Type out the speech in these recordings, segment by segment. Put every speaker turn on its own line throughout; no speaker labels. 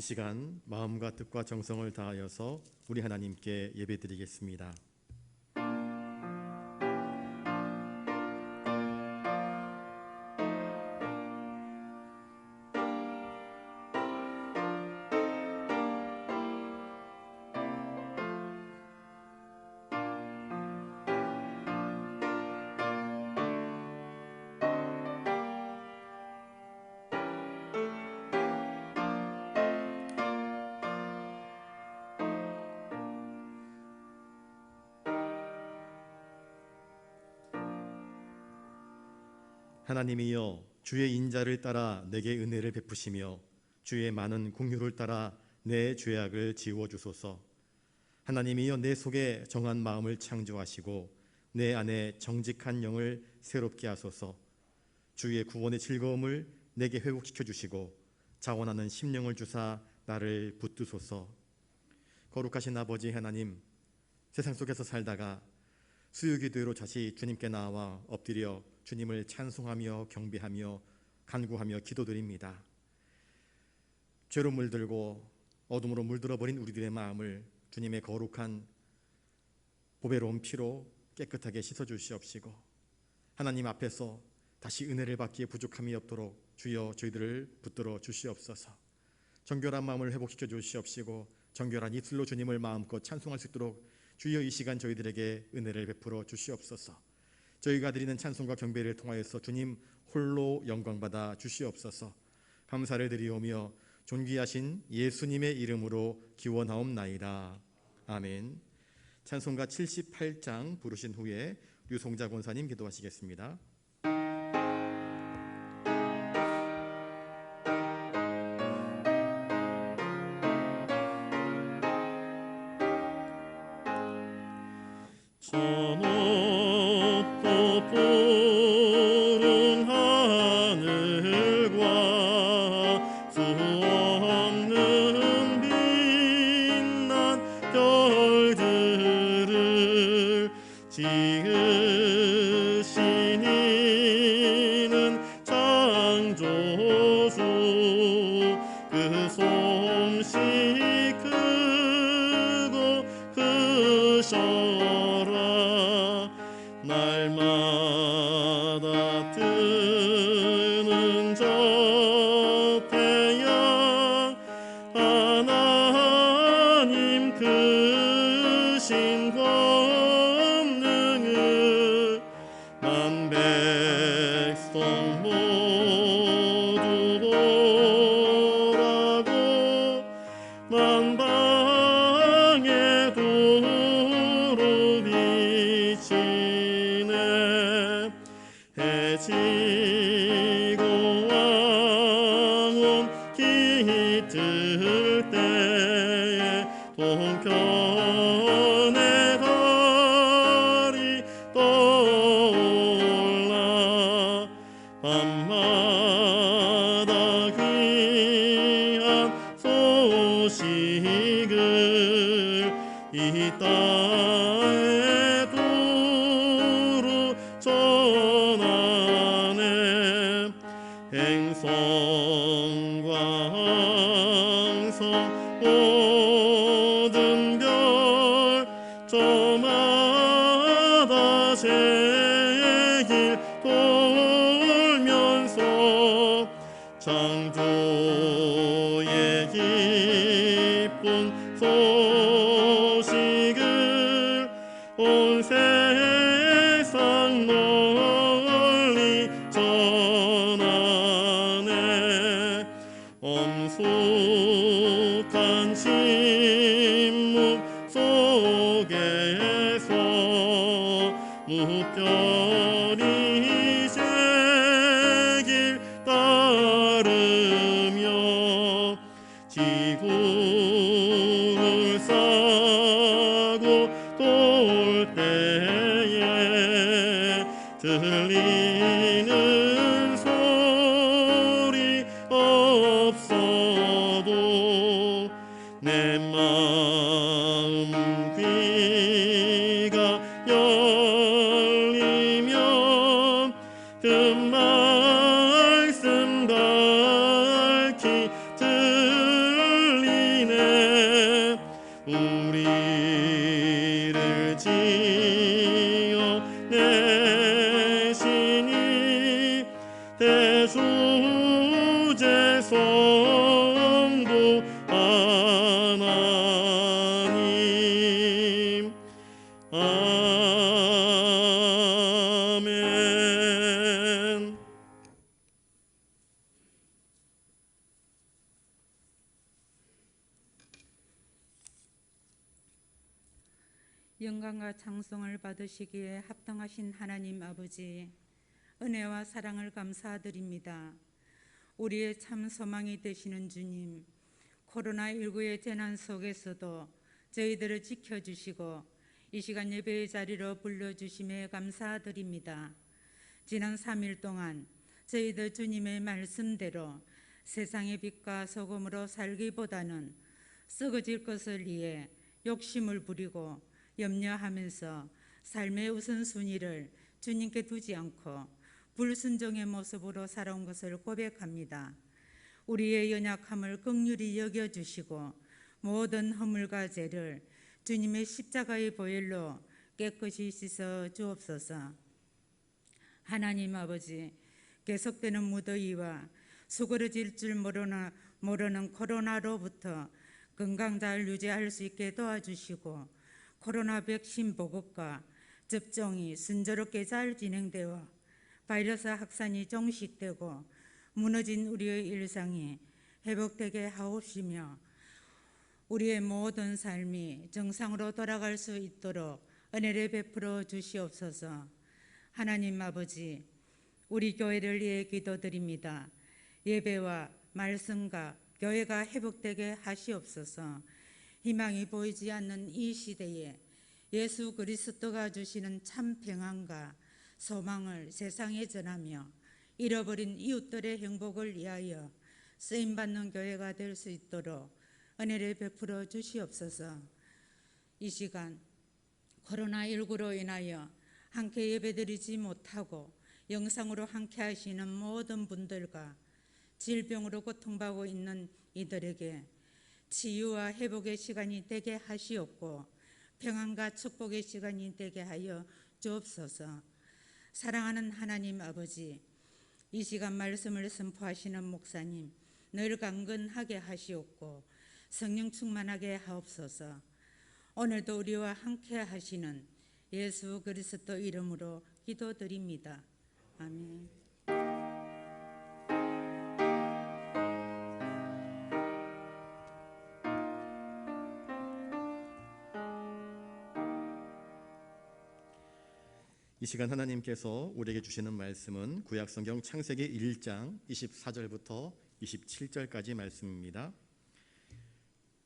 이 시간 마음과 뜻과 정성을 다하여서 우리 하나님께 예배드리겠습니다. 하나님이여, 주의 인자를 따라 내게 은혜를 베푸시며 주의 많은 긍휼을 따라 내 죄악을 지워주소서. 하나님이여, 내 속에 정한 마음을 창조하시고 내 안에 정직한 영을 새롭게 하소서. 주의 구원의 즐거움을 내게 회복시켜 주시고 자원하는 심령을 주사 나를 붙드소서. 거룩하신 아버지 하나님, 세상 속에서 살다가 수유기도로 다시 주님께 나와 엎드려 주님을 찬송하며 경배하며 간구하며 기도드립니다. 죄로 물들고 어둠으로 물들어버린 우리들의 마음을 주님의 거룩한 보배로운 피로 깨끗하게 씻어주시옵시고, 하나님 앞에서 다시 은혜를 받기에 부족함이 없도록 주여 저희들을 붙들어 주시옵소서. 정결한 마음을 회복시켜 주시옵시고 정결한 입술로 주님을 마음껏 찬송할 수 있도록 주여 이 시간 저희들에게 은혜를 베풀어 주시옵소서. 저희가 드리는 찬송과 경배를 통하여서 주님 홀로 영광받아 주시옵소서. 감사를 드리오며 존귀하신 예수님의 이름으로 기원하옵나이다. 아멘. 찬송가 78장 부르신 후에 류송자 권사님 기도하시겠습니다.
말씀 밝히 들 영광과 찬송을 받으시기에 합당하신 하나님 아버지, 은혜와 사랑을 감사드립니다. 우리의 참 소망이 되시는 주님, 코로나19의 재난 속에서도 저희들을 지켜주시고 이 시간 예배의 자리로 불러주심에 감사드립니다. 지난 3일 동안 저희들 주님의 말씀대로 세상의 빛과 소금으로 살기보다는 썩어질 것을 위해 욕심을 부리고 염려하면서 삶의 우선순위를 주님께 두지 않고 불순종의 모습으로 살아온 것을 고백합니다. 우리의 연약함을 긍휼히 여겨주시고 모든 허물과 죄를 주님의 십자가의 보혈로 깨끗이 씻어 주옵소서. 하나님 아버지, 계속되는 무더위와 수그러질 줄 모르는 코로나로부터 건강 잘 유지할 수 있게 도와주시고 코로나 백신 보급과 접종이 순조롭게 잘 진행되어 바이러스 확산이 종식되고 무너진 우리의 일상이 회복되게 하옵시며 우리의 모든 삶이 정상으로 돌아갈 수 있도록 은혜를 베풀어 주시옵소서. 하나님 아버지, 우리 교회를 위해 기도드립니다. 예배와 말씀과 교회가 회복되게 하시옵소서. 희망이 보이지 않는 이 시대에 예수 그리스도가 주시는 참 평안과 소망을 세상에 전하며 잃어버린 이웃들의 행복을 위하여 쓰임받는 교회가 될 수 있도록 은혜를 베풀어 주시옵소서. 이 시간 코로나19로 인하여 함께 예배드리지 못하고 영상으로 함께 하시는 모든 분들과 질병으로 고통받고 있는 이들에게 치유와 회복의 시간이 되게 하시옵고 평안과 축복의 시간이 되게 하여 주옵소서. 사랑하는 하나님 아버지, 이 시간 말씀을 선포하시는 목사님 늘 강건하게 하시옵고 성령 충만하게 하옵소서. 오늘도 우리와 함께 하시는 예수 그리스도 이름으로 기도드립니다. 아멘.
이 시간 하나님께서 우리에게 주시는 말씀은 구약성경 창세기 1장 24절부터 27절까지 말씀입니다.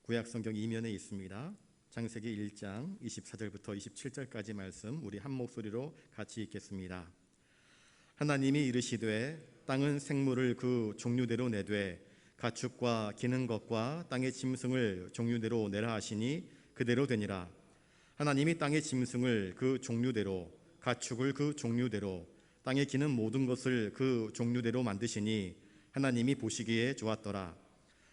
구약성경 이면에 있습니다. 창세기 1장 24절부터 27절까지 말씀 우리 한 목소리로 같이 읽겠습니다. 하나님이 이르시되 땅은 생물을 그 종류대로 내되 가축과 기는 것과 땅의 짐승을 종류대로 내라 하시니 그대로 되니라. 하나님이 땅의 짐승을 그 종류대로 가축을 그 종류대로 땅에 기는 모든 것을 그 종류대로 만드시니 하나님이 보시기에 좋았더라.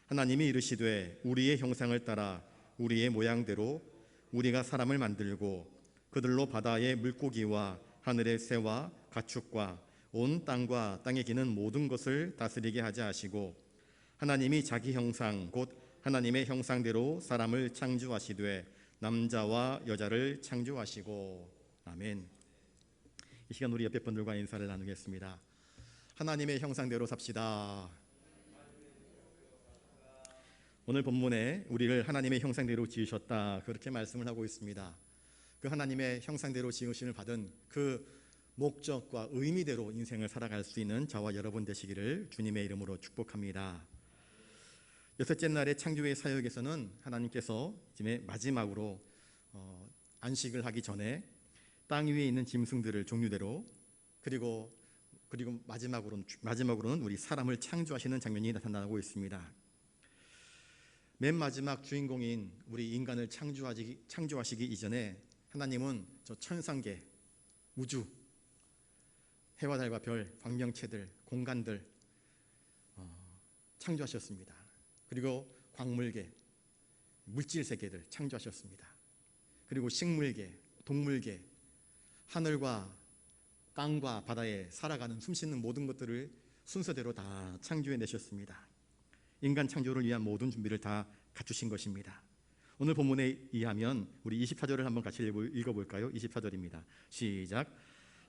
하나님이 이르시되 우리의 형상을 따라 우리의 모양대로 우리가 사람을 만들고 그들로 바다의 물고기와 하늘의 새와 가축과 온 땅과 땅에 기는 모든 것을 다스리게 하자 하시고 하나님이 자기 형상 곧 하나님의 형상대로 사람을 창조하시되 남자와 여자를 창조하시고. 아멘. 이 시간 우리 옆에 분들과 인사를 나누겠습니다. 하나님의 형상대로 삽시다. 오늘 본문에 우리를 하나님의 형상대로 지으셨다 그렇게 말씀을 하고 있습니다. 그 하나님의 형상대로 지으심을 받은 그 목적과 의미대로 인생을 살아갈 수 있는 저와 여러분 되시기를 주님의 이름으로 축복합니다. 여섯째 날의 창조의 사역에서는 하나님께서 마지막으로 안식을 하기 전에 땅 위에 있는 짐승들을 종류대로 그리고 마지막으로는 우리 사람을 창조하시는 장면이 나타나고 있습니다. 맨 마지막 주인공인 우리 인간을 창조하시기 이전에 하나님은 저 천상계, 우주, 해와 달과 별, 광명체들, 공간들 창조하셨습니다. 그리고 광물계, 물질 세계들 창조하셨습니다. 그리고 식물계, 동물계, 하늘과 땅과 바다에 살아가는 숨쉬는 모든 것들을 순서대로 다 창조해 내셨습니다. 인간 창조를 위한 모든 준비를 다 갖추신 것입니다. 오늘 본문에 의하면 우리 24절을 한번 같이 읽어볼까요? 24절입니다. 시작.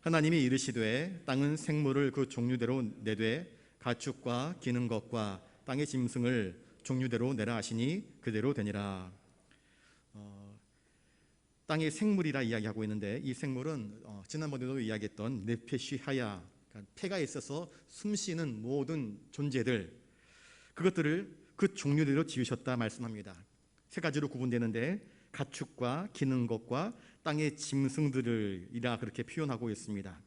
하나님이 이르시되 땅은 생물을 그 종류대로 내되 가축과 기는 것과 땅의 짐승을 종류대로 내라 하시니 그대로 되니라. 땅의 생물이라 이야기하고 있는데, 이 생물은 지난번에도 이야기했던 네페시 하야, 그러니까 폐가 있어서 숨쉬는 모든 존재들, 그것들을 그 종류대로 지으셨다 말씀합니다. 세 가지로 구분되는데 가축과 기는 것과 땅의 짐승들이라 그렇게 표현하고 있습니다.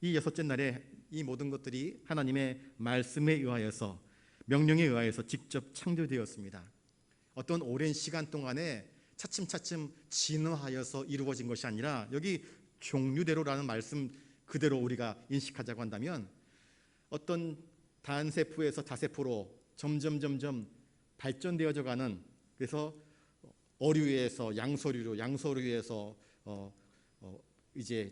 이 여섯째 날에 이 모든 것들이 하나님의 말씀에 의하여서, 명령에 의하여서 직접 창조되었습니다. 어떤 오랜 시간 동안에 차츰차츰 진화하여서 이루어진 것이 아니라, 여기 종류대로라는 말씀 그대로 우리가 인식하자고 한다면, 어떤 단세포에서 다세포로 점점 발전되어져 가는, 그래서 어류에서 양서류로, 양서류에서 이제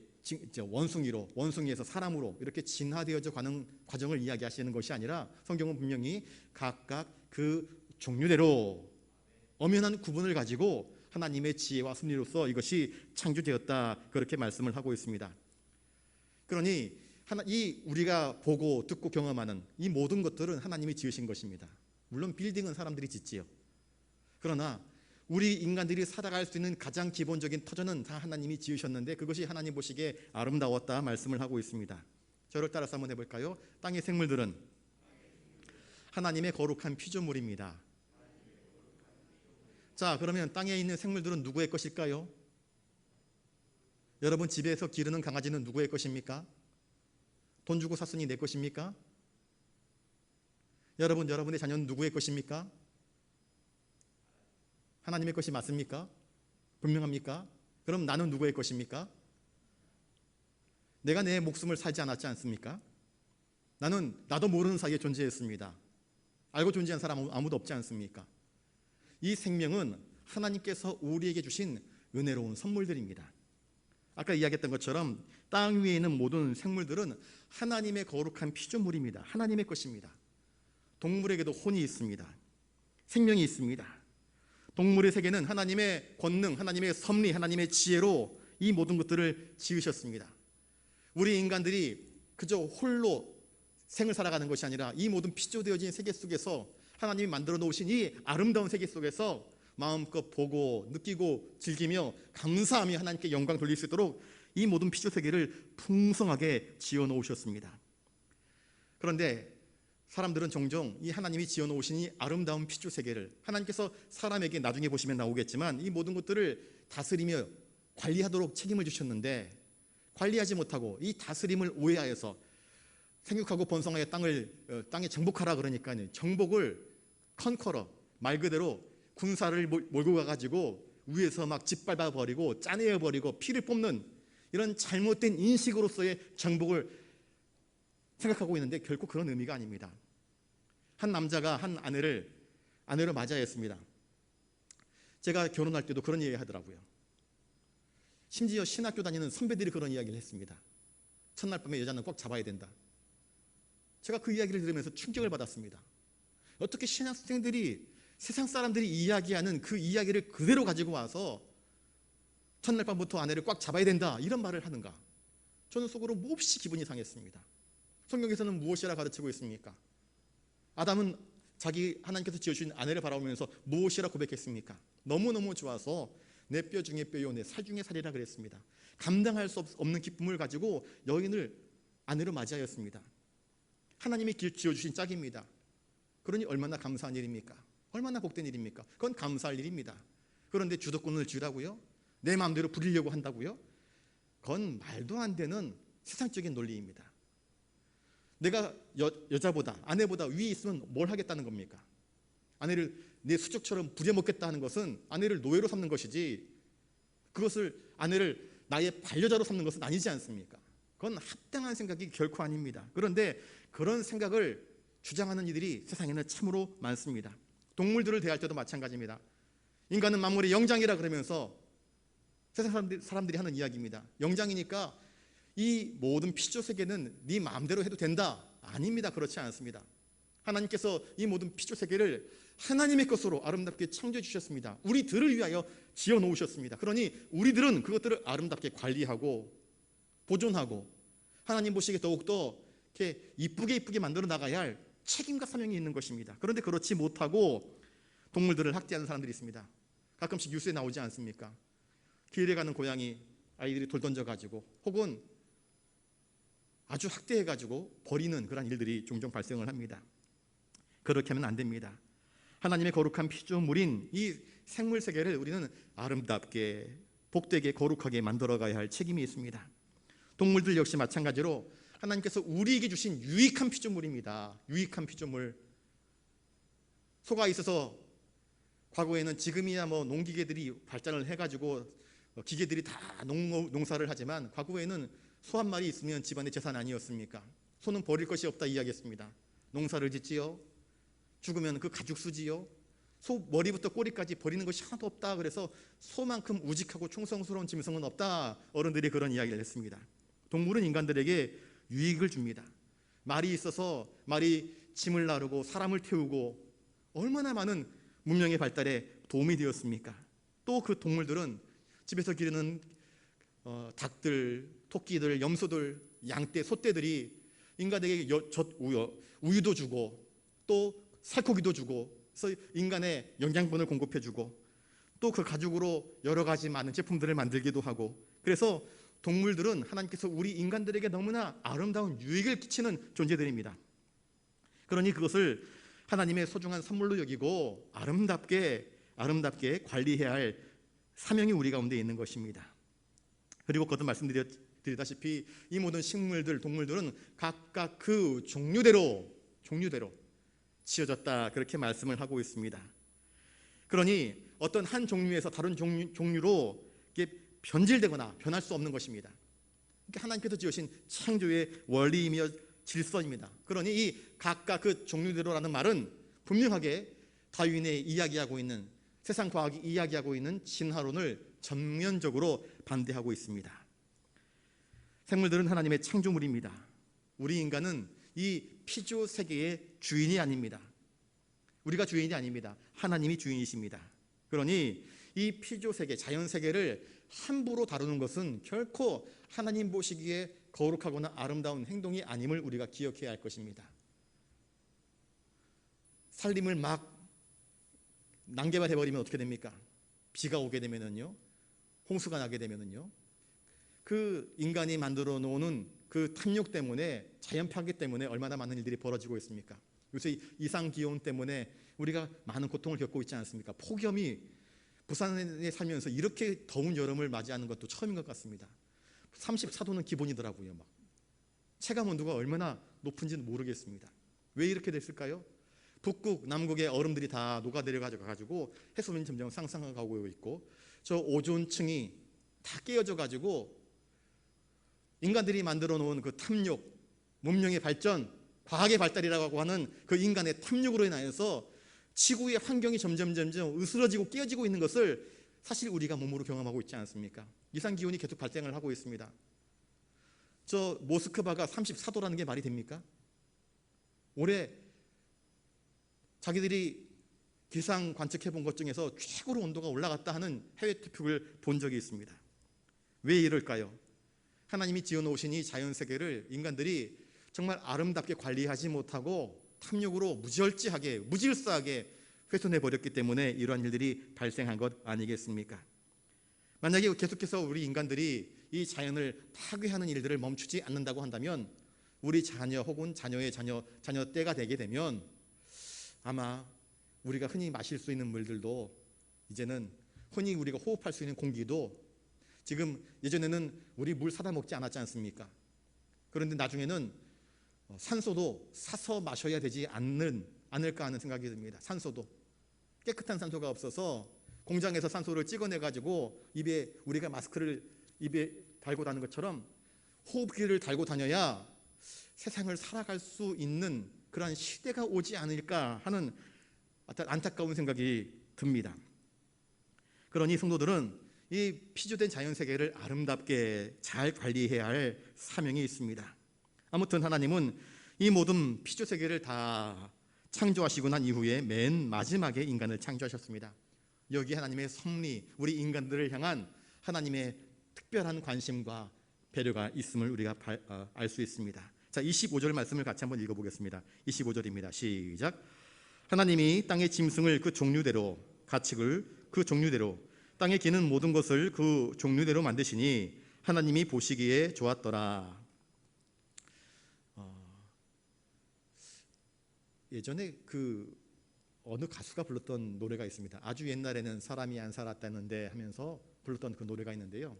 원숭이로, 원숭이에서 사람으로 이렇게 진화되어져 가는 과정을 이야기하시는 것이 아니라, 성경은 분명히 각각 그 종류대로 엄연한 구분을 가지고 하나님의 지혜와 섭리로서 이것이 창조되었다, 그렇게 말씀을 하고 있습니다. 그러니 이 우리가 보고 듣고 경험하는 이 모든 것들은 하나님이 지으신 것입니다. 물론 빌딩은 사람들이 짓지요. 그러나 우리 인간들이 살아갈 수 있는 가장 기본적인 터전은 다 하나님이 지으셨는데, 그것이 하나님 보시기에 아름다웠다 말씀을 하고 있습니다. 저를 따라서 한번 해볼까요? 땅의 생물들은 하나님의 거룩한 피조물입니다. 자, 그러면 땅에 있는 생물들은 누구의 것일까요? 여러분 집에서 기르는 강아지는 누구의 것입니까? 돈 주고 샀으니 내 것입니까? 여러분의 자녀는 누구의 것입니까? 하나님의 것이 맞습니까? 분명합니까? 그럼 나는 누구의 것입니까? 내가 내 목숨을 살지 않았지 않습니까? 나도 모르는 사이에 존재했습니다. 알고 존재한 사람 아무도 없지 않습니까? 이 생명은 하나님께서 우리에게 주신 은혜로운 선물들입니다. 아까 이야기했던 것처럼 땅 위에 있는 모든 생물들은 하나님의 거룩한 피조물입니다. 하나님의 것입니다. 동물에게도 혼이 있습니다. 생명이 있습니다. 동물의 세계는 하나님의 권능, 하나님의 섭리, 하나님의 지혜로 이 모든 것들을 지으셨습니다. 우리 인간들이 그저 홀로 생을 살아가는 것이 아니라, 이 모든 피조되어진 세계 속에서 하나님이 만들어 놓으신 이 아름다운 세계 속에서 마음껏 보고 느끼고 즐기며 감사하며 하나님께 영광 돌릴 수 있도록 이 모든 피조 세계를 풍성하게 지어 놓으셨습니다. 그런데 사람들은 종종 이 하나님이 지어 놓으신 이 아름다운 피조 세계를, 하나님께서 사람에게 나중에 보시면 나오겠지만 이 모든 것들을 다스리며 관리하도록 책임을 주셨는데, 관리하지 못하고 이 다스림을 오해하여서 생육하고 번성하여 땅에 정복하라 그러니까 정복을 컨커러, 말 그대로 군사를 몰고 가가지고 위에서 막 짓밟아 버리고 짜내어 버리고 피를 뽑는 이런 잘못된 인식으로서의 정복을 생각하고 있는데, 결코 그런 의미가 아닙니다. 한 남자가 한 아내를 맞이했습니다. 제가 결혼할 때도 그런 얘기 하더라고요. 심지어 신학교 다니는 선배들이 그런 이야기를 했습니다. 첫날 밤에 여자는 꼭 잡아야 된다. 제가 그 이야기를 들으면서 충격을 받았습니다. 어떻게 신학생들이 세상 사람들이 이야기하는 그 이야기를 그대로 가지고 와서 첫날 밤부터 아내를 꽉 잡아야 된다, 이런 말을 하는가? 저는 속으로 몹시 기분이 상했습니다. 성경에서는 무엇이라 가르치고 있습니까? 아담은 하나님께서 지어주신 아내를 바라보면서 무엇이라 고백했습니까? 너무너무 좋아서 내 뼈 중에 뼈요 내 살 중에 살이라 그랬습니다. 감당할 수 없는 기쁨을 가지고 여인을 아내로 맞이하였습니다. 하나님이 지어주신 짝입니다. 그러니 얼마나 감사한 일입니까? 얼마나 복된 일입니까? 그건 감사할 일입니다. 그런데 주도권을 쥐라고요? 내 마음대로 부리려고 한다고요? 그건 말도 안 되는 세상적인 논리입니다. 내가 여자보다, 아내보다 위에 있으면 뭘 하겠다는 겁니까? 아내를 내 수족처럼 부려먹겠다 하는 것은 아내를 노예로 삼는 것이지, 아내를 나의 반려자로 삼는 것은 아니지 않습니까? 그건 합당한 생각이 결코 아닙니다. 그런데 그런 생각을 주장하는 이들이 세상에는 참으로 많습니다. 동물들을 대할 때도 마찬가지입니다. 인간은 만물의 영장이라 그러면서 세상 사람들이 하는 이야기입니다. 영장이니까 이 모든 피조 세계는 네 마음대로 해도 된다. 아닙니다. 그렇지 않습니다. 하나님께서 이 모든 피조 세계를 하나님의 것으로 아름답게 창조해 주셨습니다. 우리들을 위하여 지어 놓으셨습니다. 그러니 우리들은 그것들을 아름답게 관리하고 보존하고 하나님 보시기에 더욱더 이렇게 이쁘게 만들어 나가야 할 책임과 사명이 있는 것입니다. 그런데 그렇지 못하고 동물들을 학대하는 사람들이 있습니다. 가끔씩 뉴스에 나오지 않습니까? 길에 가는 고양이 아이들이 돌 던져가지고 혹은 아주 학대해가지고 버리는 그런 일들이 종종 발생을 합니다. 그렇게 하면 안 됩니다. 하나님의 거룩한 피조물인 이 생물 세계를 우리는 아름답게 복되게 거룩하게 만들어가야 할 책임이 있습니다. 동물들 역시 마찬가지로 하나님께서 우리에게 주신 유익한 피조물입니다. 유익한 피조물. 소가 있어서 과거에는 지금이야 뭐 농기계들이 발전을 해가지고 기계들이 다 농사를 하지만 과거에는 소 한 마리 있으면 집안의 재산 아니었습니까? 소는 버릴 것이 없다 이야기했습니다. 농사를 짓지요. 죽으면 그 가죽 쓰지요. 소 머리부터 꼬리까지 버리는 것이 하나도 없다. 그래서 소만큼 우직하고 충성스러운 짐승은 없다. 어른들이 그런 이야기를 했습니다. 동물은 인간들에게 유익을 줍니다. 말이 있어서 말이 짐을 나르고 사람을 태우고 얼마나 많은 문명의 발달에 도움이 되었습니까? 또 그 동물들은 집에서 기르는 닭들, 토끼들, 염소들, 양떼, 소떼들이 인간에게 우유도 주고 또 살코기도 주고 그래서 인간의 영양분을 공급해주고 또 그 가죽으로 여러 가지 많은 제품들을 만들기도 하고 그래서 동물들은 하나님께서 우리 인간들에게 너무나 아름다운 유익을 끼치는 존재들입니다. 그러니 그것을 하나님의 소중한 선물로 여기고 아름답게 관리해야 할 사명이 우리 가운데 있는 것입니다. 그리고 거듭 말씀드렸다시피 이 모든 식물들, 동물들은 각각 그 종류대로 지어졌다 그렇게 말씀을 하고 있습니다. 그러니 어떤 한 종류에서 다른 종류로 이렇게 변질되거나 변할 수 없는 것입니다. 하나님께서 지으신 창조의 원리이며 질서입니다. 그러니 이 각각 그 종류대로라는 말은 분명하게 다윈이 이야기하고 있는 세상 과학이 이야기하고 있는 진화론을 전면적으로 반대하고 있습니다. 생물들은 하나님의 창조물입니다. 우리 인간은 이 피조 세계의 주인이 아닙니다. 우리가 주인이 아닙니다. 하나님이 주인이십니다. 그러니 이 피조 세계, 자연 세계를 함부로 다루는 것은 결코 하나님 보시기에 거룩하거나 아름다운 행동이 아님을 우리가 기억해야 할 것입니다. 살림을 막 난개발해버리면 어떻게 됩니까? 비가 오게 되면은요, 홍수가 나게 되면은요, 그 인간이 만들어 놓는 그 탐욕 때문에, 자연 파괴 때문에 얼마나 많은 일들이 벌어지고 있습니까? 요새 이상 기온 때문에 우리가 많은 고통을 겪고 있지 않습니까? 폭염이 부산에 살면서 이렇게 더운 여름을 맞이하는 것도 처음인 것 같습니다. 34도는 기본이더라고요. 막 체감 온도가 얼마나 높은지는 모르겠습니다. 왜 이렇게 됐을까요? 북극, 남극의 얼음들이 다 녹아내려가지고 해수면이 점점 상승하고 있고 저 오존층이 다 깨어져 가지고 인간들이 만들어 놓은 그 탐욕, 문명의 발전, 과학의 발달이라고 하는 그 인간의 탐욕으로 인하여서 지구의 환경이 점점 으스러지고 깨어지고 있는 것을 사실 우리가 몸으로 경험하고 있지 않습니까? 이상기온이 계속 발생을 하고 있습니다. 저 모스크바가 34도라는 게 말이 됩니까? 올해 자기들이 기상 관측해 본 것 중에서 최고로 온도가 올라갔다 하는 해외 투표를 본 적이 있습니다. 왜 이럴까요? 하나님이 지어놓으신 이 자연세계를 인간들이 정말 아름답게 관리하지 못하고 탐욕으로 무질서하게 훼손해버렸기 때문에 이러한 일들이 발생한 것 아니겠습니까? 만약에 계속해서 우리 인간들이 이 자연을 파괴하는 일들을 멈추지 않는다고 한다면 우리 자녀 혹은 자녀의 자녀 때가 되게 되면 아마 우리가 흔히 마실 수 있는 물들도 이제는 흔히 우리가 호흡할 수 있는 공기도 지금 예전에는 우리 물 사다 먹지 않았지 않습니까? 그런데 나중에는 산소도 사서 마셔야 되지 않을까 하는 생각이 듭니다. 산소도 깨끗한 산소가 없어서 공장에서 산소를 찍어내가지고 입에 우리가 마스크를 입에 달고 다니는 것처럼 호흡기를 달고 다녀야 세상을 살아갈 수 있는 그러한 시대가 오지 않을까 하는 안타까운 생각이 듭니다. 그러니 성도들은 이 피조된 자연세계를 아름답게 잘 관리해야 할 사명이 있습니다. 아무튼 하나님은 이 모든 피조세계를 다 창조하시고 난 이후에 맨 마지막에 인간을 창조하셨습니다. 여기 하나님의 섭리, 우리 인간들을 향한 하나님의 특별한 관심과 배려가 있음을 우리가 알 수 있습니다. 자, 25절 말씀을 같이 한번 읽어보겠습니다. 25절입니다. 시작. 하나님이 땅의 짐승을 그 종류대로, 가축을 그 종류대로, 땅에 기는 모든 것을 그 종류대로 만드시니 하나님이 보시기에 좋았더라. 예전에 그 어느 가수가 불렀던 노래가 있습니다. 아주 옛날에는 사람이 안 살았다는데 하면서 불렀던 그 노래가 있는데요.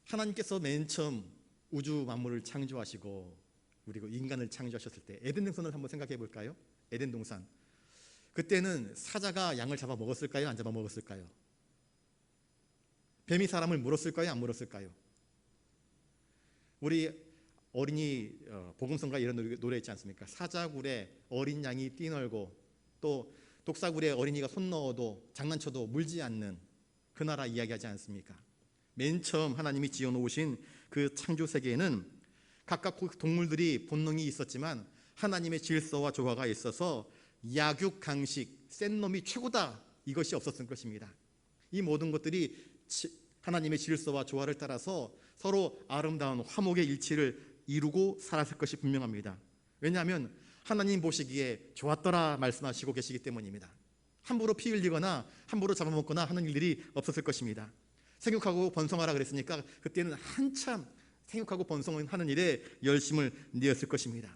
하나님께서 맨 처음 우주 만물을 창조하시고 그리고 인간을 창조하셨을 때 에덴 동산을 한번 생각해 볼까요? 에덴 동산. 그때는 사자가 양을 잡아 먹었을까요? 안 잡아 먹었을까요? 뱀이 사람을 물었을까요? 안 물었을까요? 우리 어린이 복음성가 이런 노래 있지 않습니까? 사자굴에 어린 양이 뛰놀고 또 독사굴에 어린이가 손 넣어도 장난쳐도 물지 않는 그 나라 이야기하지 않습니까? 맨 처음 하나님이 지어놓으신 그 창조 세계에는 각각 동물들이 본능이 있었지만 하나님의 질서와 조화가 있어서 약육강식, 센 놈이 최고다 이것이 없었을 것입니다. 이 모든 것들이 하나님의 질서와 조화를 따라서 서로 아름다운 화목의 일치를 이루고 살았을 것이 분명합니다. 왜냐하면 하나님 보시기에 좋았더라 말씀하시고 계시기 때문입니다. 함부로 피 흘리거나 함부로 잡아먹거나 하는 일들이 없었을 것입니다. 생육하고 번성하라 그랬으니까 그때는 한참 생육하고 번성하는 일에 열심을 내었을 것입니다.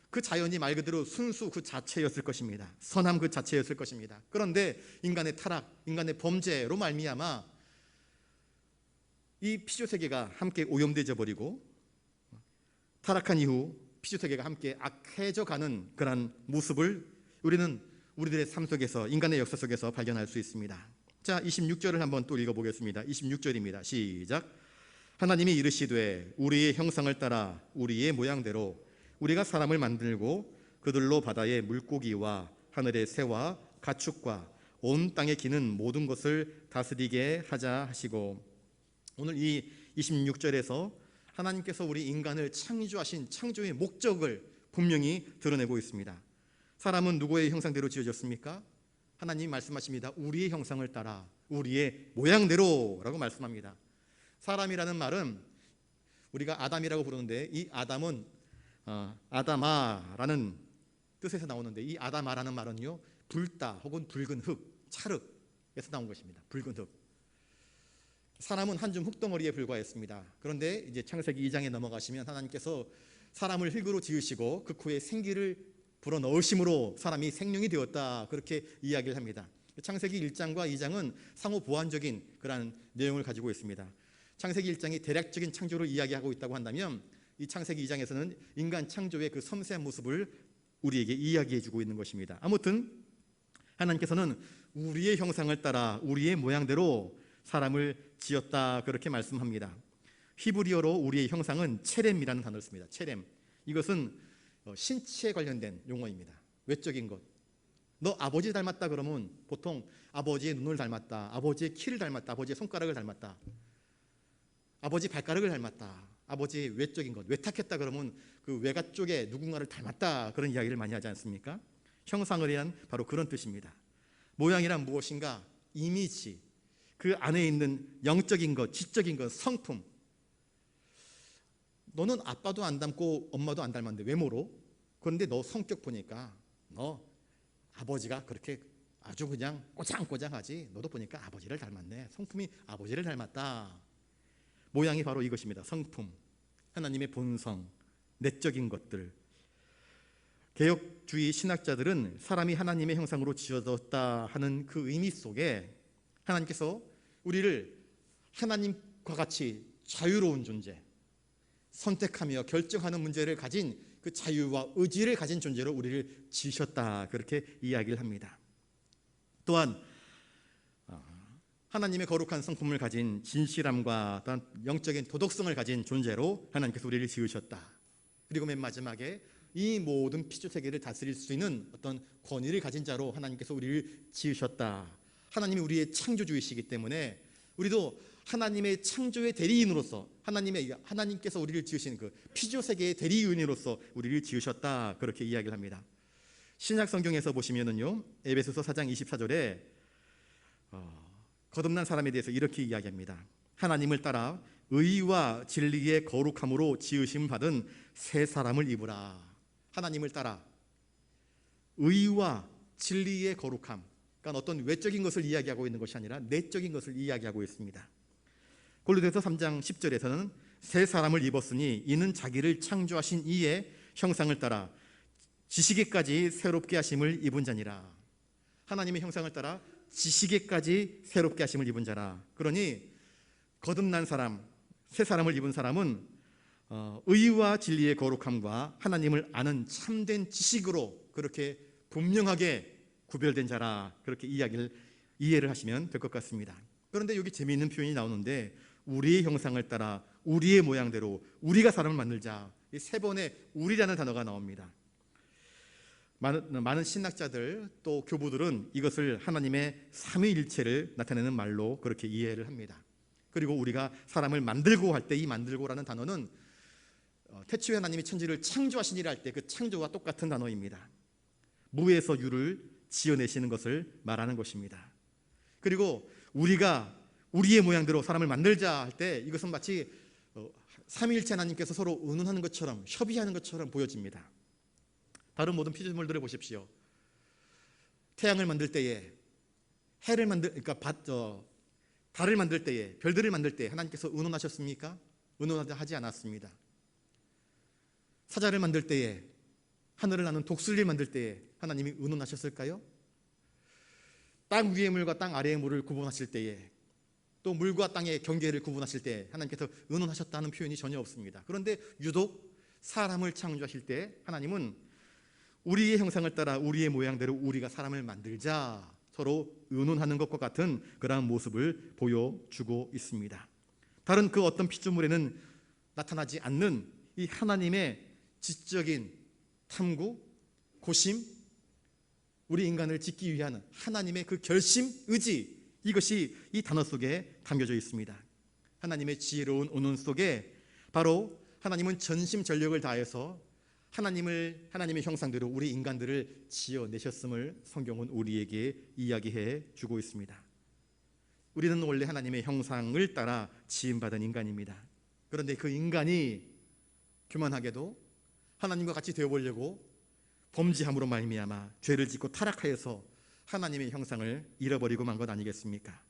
그 자연이 말 그대로 순수 그 자체였을 것입니다. 선함 그 자체였을 것입니다. 그런데 인간의 타락, 인간의 범죄로 말미암아 이 피조세계가 함께 오염되어 버리고 타락한 이후 피조세계가 함께 악해져 가는 그런 모습을 우리는 우리들의 삶 속에서 인간의 역사 속에서 발견할 수 있습니다. 자, 26절을 한번 또 읽어보겠습니다. 26절입니다. 시작. 하나님이 이르시되 우리의 형상을 따라 우리의 모양대로 우리가 사람을 만들고 그들로 바다의 물고기와 하늘의 새와 가축과 온 땅에 기는 모든 것을 다스리게 하자 하시고, 오늘 이 26절에서 하나님께서 우리 인간을 창조하신 창조의 목적을 분명히 드러내고 있습니다. 사람은 누구의 형상대로 지어졌습니까? 하나님이 말씀하십니다. 우리의 형상을 따라 우리의 모양대로 라고 말씀합니다. 사람이라는 말은 우리가 아담이라고 부르는데 이 아담은 아다마라는 뜻에서 나오는데 이 아다마라는 말은요 불다 혹은 붉은 흙, 찰흙에서 나온 것입니다. 붉은 흙. 사람은 한 줌 흙덩어리에 불과했습니다. 그런데 이제 창세기 2장에 넘어가시면 하나님께서 사람을 흙으로 지으시고 그 코에 생기를 불어 넣으심으로 사람이 생명이 되었다 그렇게 이야기를 합니다. 창세기 1장과 2장은 상호 보완적인 그런 내용을 가지고 있습니다. 창세기 1장이 대략적인 창조를 이야기하고 있다고 한다면 이 창세기 2장에서는 인간 창조의 그 섬세한 모습을 우리에게 이야기해 주고 있는 것입니다. 아무튼 하나님께서는 우리의 형상을 따라 우리의 모양대로 사람을 지었다 그렇게 말씀합니다. 히브리어로 우리의 형상은 체렘이라는 단어를 씁니다. 체렘. 이것은 신체에 관련된 용어입니다. 외적인 것. 너 아버지 닮았다 그러면 보통 아버지의 눈을 닮았다, 아버지의 키를 닮았다, 아버지의 손가락을 닮았다, 아버지 발가락을 닮았다, 아버지의 외적인 것, 외탁했다 그러면 그 외가 쪽에 누군가를 닮았다 그런 이야기를 많이 하지 않습니까? 형상을 위한 바로 그런 뜻입니다. 모양이란 무엇인가? 이미지, 그 안에 있는 영적인 것, 지적인 것, 성품. 너는 아빠도 안 닮고 엄마도 안 닮았는데 외모로? 그런데 너 성격 보니까 너 아버지가 그렇게 아주 그냥 꼬장꼬장하지. 너도 보니까 아버지를 닮았네. 성품이 아버지를 닮았다. 모양이 바로 이것입니다. 성품, 하나님의 본성, 내적인 것들. 개혁주의 신학자들은 사람이 하나님의 형상으로 지어졌다 하는 그 의미 속에 하나님께서 우리를 하나님과 같이 자유로운 존재, 선택하며 결정하는 문제를 가진 그 자유와 의지를 가진 존재로 우리를 지으셨다 그렇게 이야기를 합니다. 또한 하나님의 거룩한 성품을 가진 진실함과 또한 영적인 도덕성을 가진 존재로 하나님께서 우리를 지으셨다. 그리고 맨 마지막에 이 모든 피조세계를 다스릴 수 있는 어떤 권위를 가진 자로 하나님께서 우리를 지으셨다. 하나님이 우리의 창조주이시기 때문에 우리도 하나님의 창조의 대리인으로서 하나님께서 우리를 지으신 그 피조세계의 대리인으로서 우리를 지으셨다 그렇게 이야기를 합니다. 신약 성경에서 보시면은요 에베소서 4장 24절에 거듭난 사람에 대해서 이렇게 이야기합니다. 하나님을 따라 의와 진리의 거룩함으로 지으심 받은 새 사람을 입으라. 하나님을 따라 의와 진리의 거룩함, 그러니까 어떤 외적인 것을 이야기하고 있는 것이 아니라 내적인 것을 이야기하고 있습니다. 골로새서 3장 10절에서는 새 사람을 입었으니 이는 자기를 창조하신 이의 형상을 따라 지식에까지 새롭게 하심을 입은 자니라. 하나님의 형상을 따라 지식에까지 새롭게 하심을 입은 자라. 그러니 거듭난 사람, 새 사람을 입은 사람은 의와 진리의 거룩함과 하나님을 아는 참된 지식으로 그렇게 분명하게 구별된 자라, 그렇게 이해를 하시면 될 것 같습니다. 그런데 여기 재미있는 표현이 나오는데, 우리의 형상을 따라 우리의 모양대로 우리가 사람을 만들자, 이 세 번의 우리라는 단어가 나옵니다. 많은 신학자들 또 교부들은 이것을 하나님의 삼위일체를 나타내는 말로 그렇게 이해를 합니다. 그리고 우리가 사람을 만들고 할 때 이 만들고라는 단어는 태초에 하나님이 천지를 창조하시니라 할 때 그 창조와 똑같은 단어입니다. 무에서 유를 지어내시는 것을 말하는 것입니다. 그리고 우리가 우리의 모양대로 사람을 만들자 할 때 이것은 마치 삼위일체 하나님께서 서로 의논하는 것처럼, 협의하는 것처럼 보여집니다. 다른 모든 피조물들을 보십시오. 태양을 만들 때에, 달을 만들 때에, 별들을 만들 때 하나님께서 의논하셨습니까? 의논하지 않았습니다. 사자를 만들 때에, 하늘을 나는 독수리를 만들 때에 하나님이 의논하셨을까요? 땅 위의 물과 땅 아래의 물을 구분하실 때에, 또 물과 땅의 경계를 구분하실 때 하나님께서 의논하셨다는 표현이 전혀 없습니다. 그런데 유독 사람을 창조하실 때 하나님은 우리의 형상을 따라 우리의 모양대로 우리가 사람을 만들자, 서로 의논하는 것과 같은 그러한 모습을 보여주고 있습니다. 다른 그 어떤 피조물에는 나타나지 않는 이 하나님의 지적인 탐구, 고심, 우리 인간을 짓기 위한 하나님의 그 결심, 의지, 이것이 이 단어 속에 담겨져 있습니다. 하나님의 지혜로운 의논 속에 바로 하나님은 전심전력을 다해서 하나님의 형상대로 우리 인간들을 지어내셨음을 성경은 우리에게 이야기해 주고 있습니다. 우리는 원래 하나님의 형상을 따라 지음받은 인간입니다. 그런데 그 인간이 교만하게도 하나님과 같이 되어보려고 범죄함으로 말미암아 죄를 짓고 타락하여서 하나님의 형상을 잃어버리고 만 것 아니겠습니까?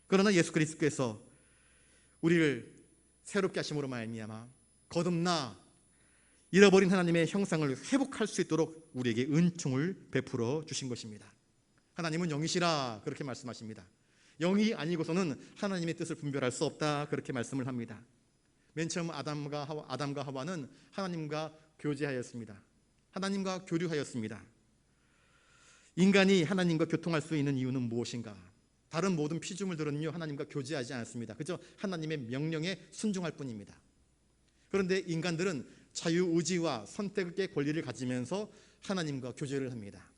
그러나 예수 그리스도께서 우리를 새롭게 하심으로 말미암아 거듭나 잃어버린 하나님의 형상을 회복할 수 있도록 우리에게 은총을 베풀어 주신 것입니다. 하나님은 영이시라 그렇게 말씀하십니다. 영이 아니고서는 하나님의 뜻을 분별할 수 없다 그렇게 말씀을 합니다. 맨 처음 아담과 하와는 하나님과 교제하였습니다. 하나님과 교류하였습니다. 인간이 하나님과 교통할 수 있는 이유는 무엇인가? 다른 모든 피조물들은요 하나님과 교제하지 않습니다. 그저 하나님의 명령에 순종할 뿐입니다. 그런데 인간들은 자유의지와 선택의 권리를 가지면서 하나님과 교제를 합니다.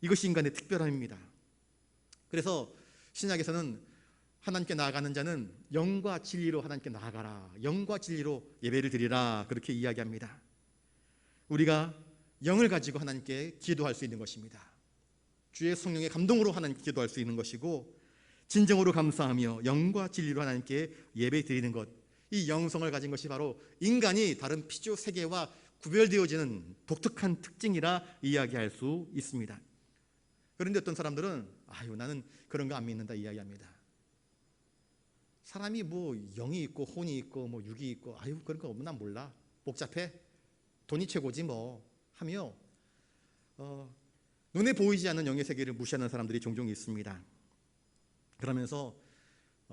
이것이 인간의 특별함입니다. 그래서 신약에서는 하나님께 나아가는 자는 영과 진리로 하나님께 나아가라, 영과 진리로 예배를 드리라 그렇게 이야기합니다. 우리가 영을 가지고 하나님께 기도할 수 있는 것입니다. 주의 성령의 감동으로 하나님께 기도할 수 있는 것이고, 진정으로 감사하며 영과 진리로 하나님께 예배 드리는 것, 이 영성을 가진 것이 바로 인간이 다른 피조 세계와 구별되어지는 독특한 특징이라 이야기할 수 있습니다. 그런데 어떤 사람들은 나는 그런 거 안 믿는다 이야기합니다. 사람이 뭐 영이 있고 혼이 있고 뭐 육이 있고 그런 거 없나 난 몰라, 복잡해, 돈이 최고지 뭐 하며 눈에 보이지 않는 영의 세계를 무시하는 사람들이 종종 있습니다. 그러면서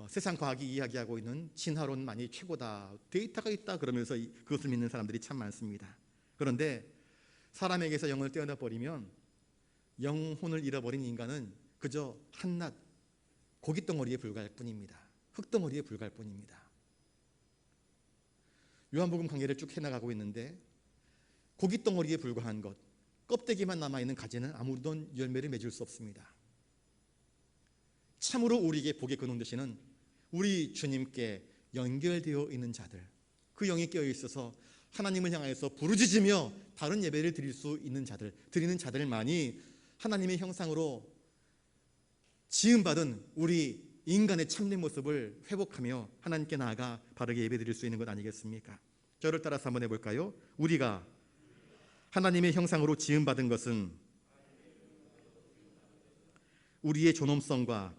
세상 과학이 이야기하고 있는 진화론만이 최고다, 데이터가 있다 그러면서 그것을 믿는 사람들이 참 많습니다. 그런데 사람에게서 영을 떼어내버리면 영혼을 잃어버린 인간은 그저 한낱 고깃덩어리에 불과할 뿐입니다. 흙덩어리에 불과할 뿐입니다. 요한복음 강해를 쭉 해나가고 있는데 고깃덩어리에 불과한 것, 껍데기만 남아있는 가지는 아무런 열매를 맺을 수 없습니다. 참으로 우리에게 복의 근원 되시는 우리 주님께 연결되어 있는 자들, 그 영이 깨어 있어서 하나님을 향하여서 부르짖으며 다른 예배를 드릴 수 있는 자들, 드리는 자들만이 하나님의 형상으로 지음받은 우리 인간의 참된 모습을 회복하며 하나님께 나아가 바르게 예배 드릴 수 있는 것 아니겠습니까? 저를 따라서 한번 해볼까요? 우리가 하나님의 형상으로 지음받은 것은 우리의 존엄성과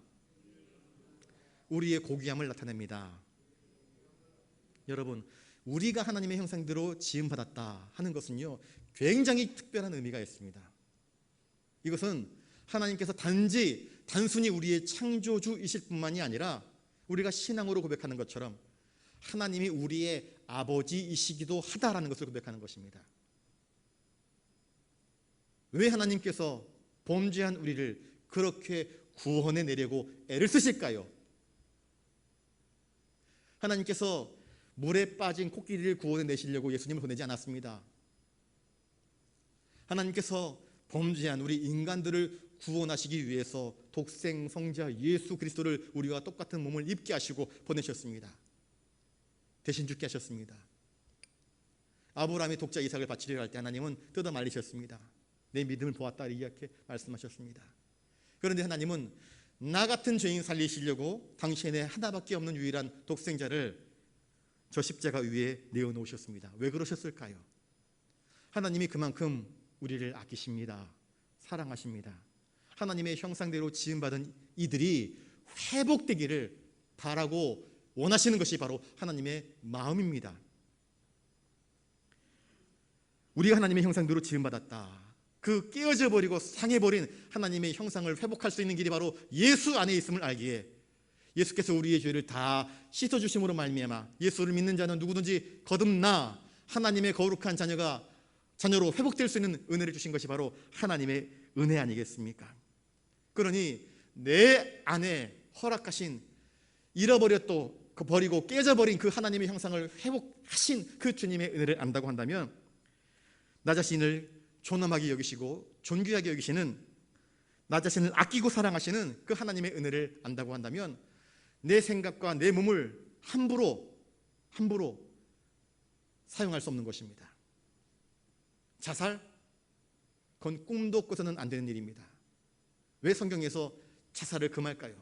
우리의 고귀함을 나타냅니다. 여러분, 우리가 하나님의 형상대로 지음받았다 하는 것은요, 굉장히 특별한 의미가 있습니다. 이것은 하나님께서 단순히 우리의 창조주이실 뿐만이 아니라 우리가 신앙으로 고백하는 것처럼 하나님이 우리의 아버지이시기도 하다라는 것을 고백하는 것입니다. 왜 하나님께서 범죄한 우리를 그렇게 구원해 내려고 애를 쓰실까요? 하나님께서 물에 빠진 코끼리를 구원해 내시려고 예수님을 보내지 않았습니다. 하나님께서 범죄한 우리 인간들을 구원하시기 위해서 독생 성자 예수 그리스도를 우리와 똑같은 몸을 입게 하시고 보내셨습니다. 대신 죽게 하셨습니다. 아브라함이 독자 이삭을 바치려 할 때 하나님은 뜯어 말리셨습니다. 내 믿음을 보았다 이렇게 말씀하셨습니다. 그런데 하나님은 나 같은 죄인 살리시려고 당신의 하나밖에 없는 유일한 독생자를 저 십자가 위에 내어놓으셨습니다. 왜 그러셨을까요? 하나님이 그만큼 우리를 아끼십니다. 사랑하십니다. 하나님의 형상대로 지음받은 이들이 회복되기를 바라고 원하시는 것이 바로 하나님의 마음입니다. 우리가 하나님의 형상대로 지음받았다. 그 깨어져 버리고 상해버린 하나님의 형상을 회복할 수 있는 길이 바로 예수 안에 있음을 알기에 예수께서 우리의 죄를 다 씻어주심으로 말미암아 예수를 믿는 자는 누구든지 거듭나 하나님의 거룩한 자녀로 회복될 수 있는 은혜를 주신 것이 바로 하나님의 은혜 아니겠습니까? 그러니 내 안에 허락하신 잃어버렸고 버리고 깨져버린 그 하나님의 형상을 회복하신 그 주님의 은혜를 안다고 한다면 나 자신을 존엄하게 여기시고 존귀하게 여기시는 나 자신을 아끼고 사랑하시는 그 하나님의 은혜를 안다고 한다면 내 생각과 내 몸을 함부로 사용할 수 없는 것입니다. 자살? 그건 꿈도 꿔서는 안 되는 일입니다. 왜 성경에서 자살을 금할까요?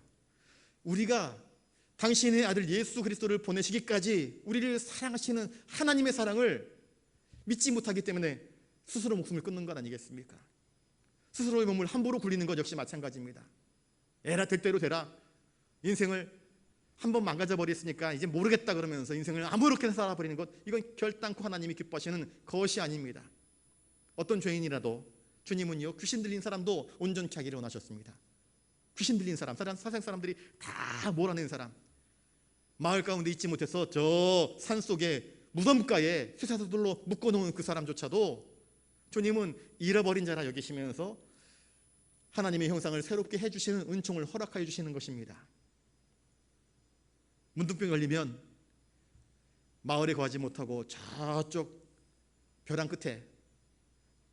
우리가 당신의 아들 예수 그리스도를 보내시기까지 우리를 사랑하시는 하나님의 사랑을 믿지 못하기 때문에 스스로 목숨을 끊는 것 아니겠습니까? 스스로의 몸을 함부로 굴리는 것 역시 마찬가지입니다. 에라 될 대로 되라. 인생을 한번 망가져버렸으니까 이제 모르겠다 그러면서 인생을 아무렇게나 살아버리는 것, 이건 결단코 하나님이 기뻐하시는 것이 아닙니다. 어떤 죄인이라도 주님은요, 귀신 들린 사람도 온전케 하기를 원하셨습니다. 귀신 들린 사람, 사생 사람들이 다 몰아낸 사람, 마을 가운데 있지 못해서 저 산속에 무덤가에 쇠사슬로 묶어놓은 그 사람조차도 주님은 잃어버린 자라 여기시면서 하나님의 형상을 새롭게 해주시는 은총을 허락하여 주시는 것입니다. 문둥병 걸리면 마을에 거하지 못하고 저쪽 벼랑 끝에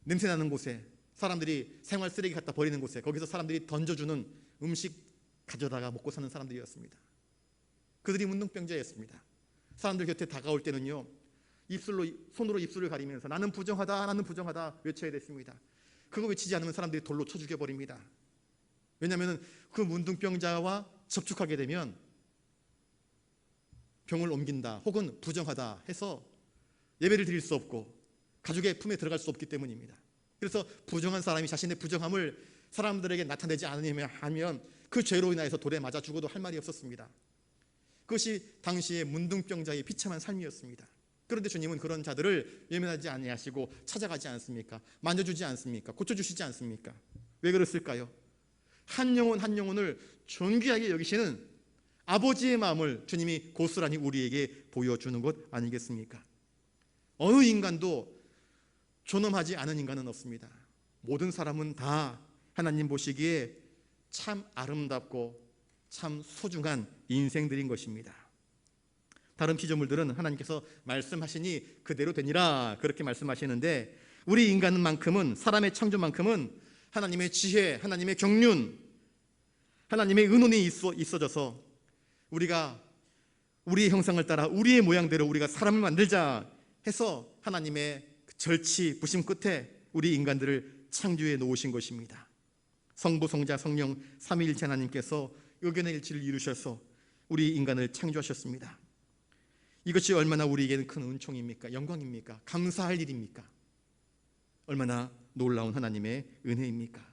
냄새나는 곳에 사람들이 생활 쓰레기 갖다 버리는 곳에 거기서 사람들이 던져주는 음식 가져다가 먹고 사는 사람들이었습니다. 그들이 문둥병자였습니다. 사람들 곁에 다가올 때는요, 손으로 입술을 가리면서 나는 부정하다 외쳐야 됐습니다. 그거 외치지 않으면 사람들이 돌로 쳐 죽여버립니다. 왜냐하면 그 문둥병자와 접촉하게 되면 병을 옮긴다 혹은 부정하다 해서 예배를 드릴 수 없고 가족의 품에 들어갈 수 없기 때문입니다. 그래서 부정한 사람이 자신의 부정함을 사람들에게 나타내지 않으면 하면 그 죄로 인하여서 돌에 맞아 죽어도 할 말이 없었습니다. 그것이 당시의 문둥병자의 비참한 삶이었습니다. 그런데 주님은 그런 자들을 외면하지 아니하시고 찾아가지 않습니까? 만져주지 않습니까? 고쳐주시지 않습니까? 왜 그랬을까요? 한 영혼 한 영혼을 존귀하게 여기시는 아버지의 마음을 주님이 고스란히 우리에게 보여주는 것 아니겠습니까? 어느 인간도 존엄하지 않은 인간은 없습니다. 모든 사람은 다 하나님 보시기에 참 아름답고 참 소중한 인생들인 것입니다. 다른 피조물들은 하나님께서 말씀하시니 그대로 되니라 그렇게 말씀하시는데 우리 인간만큼은, 사람의 창조만큼은 하나님의 지혜, 하나님의 경륜, 하나님의 은원이 있어져서 우리가 우리의 형상을 따라 우리의 모양대로 우리가 사람을 만들자 해서 하나님의 절치 부심 끝에 우리 인간들을 창조해 놓으신 것입니다. 성부, 성자, 성령 삼위일체 하나님께서 의견의 일치를 이루셔서 우리 인간을 창조하셨습니다. 이것이 얼마나 우리에게는 큰 은총입니까? 영광입니까? 감사할 일입니까? 얼마나 놀라운 하나님의 은혜입니까?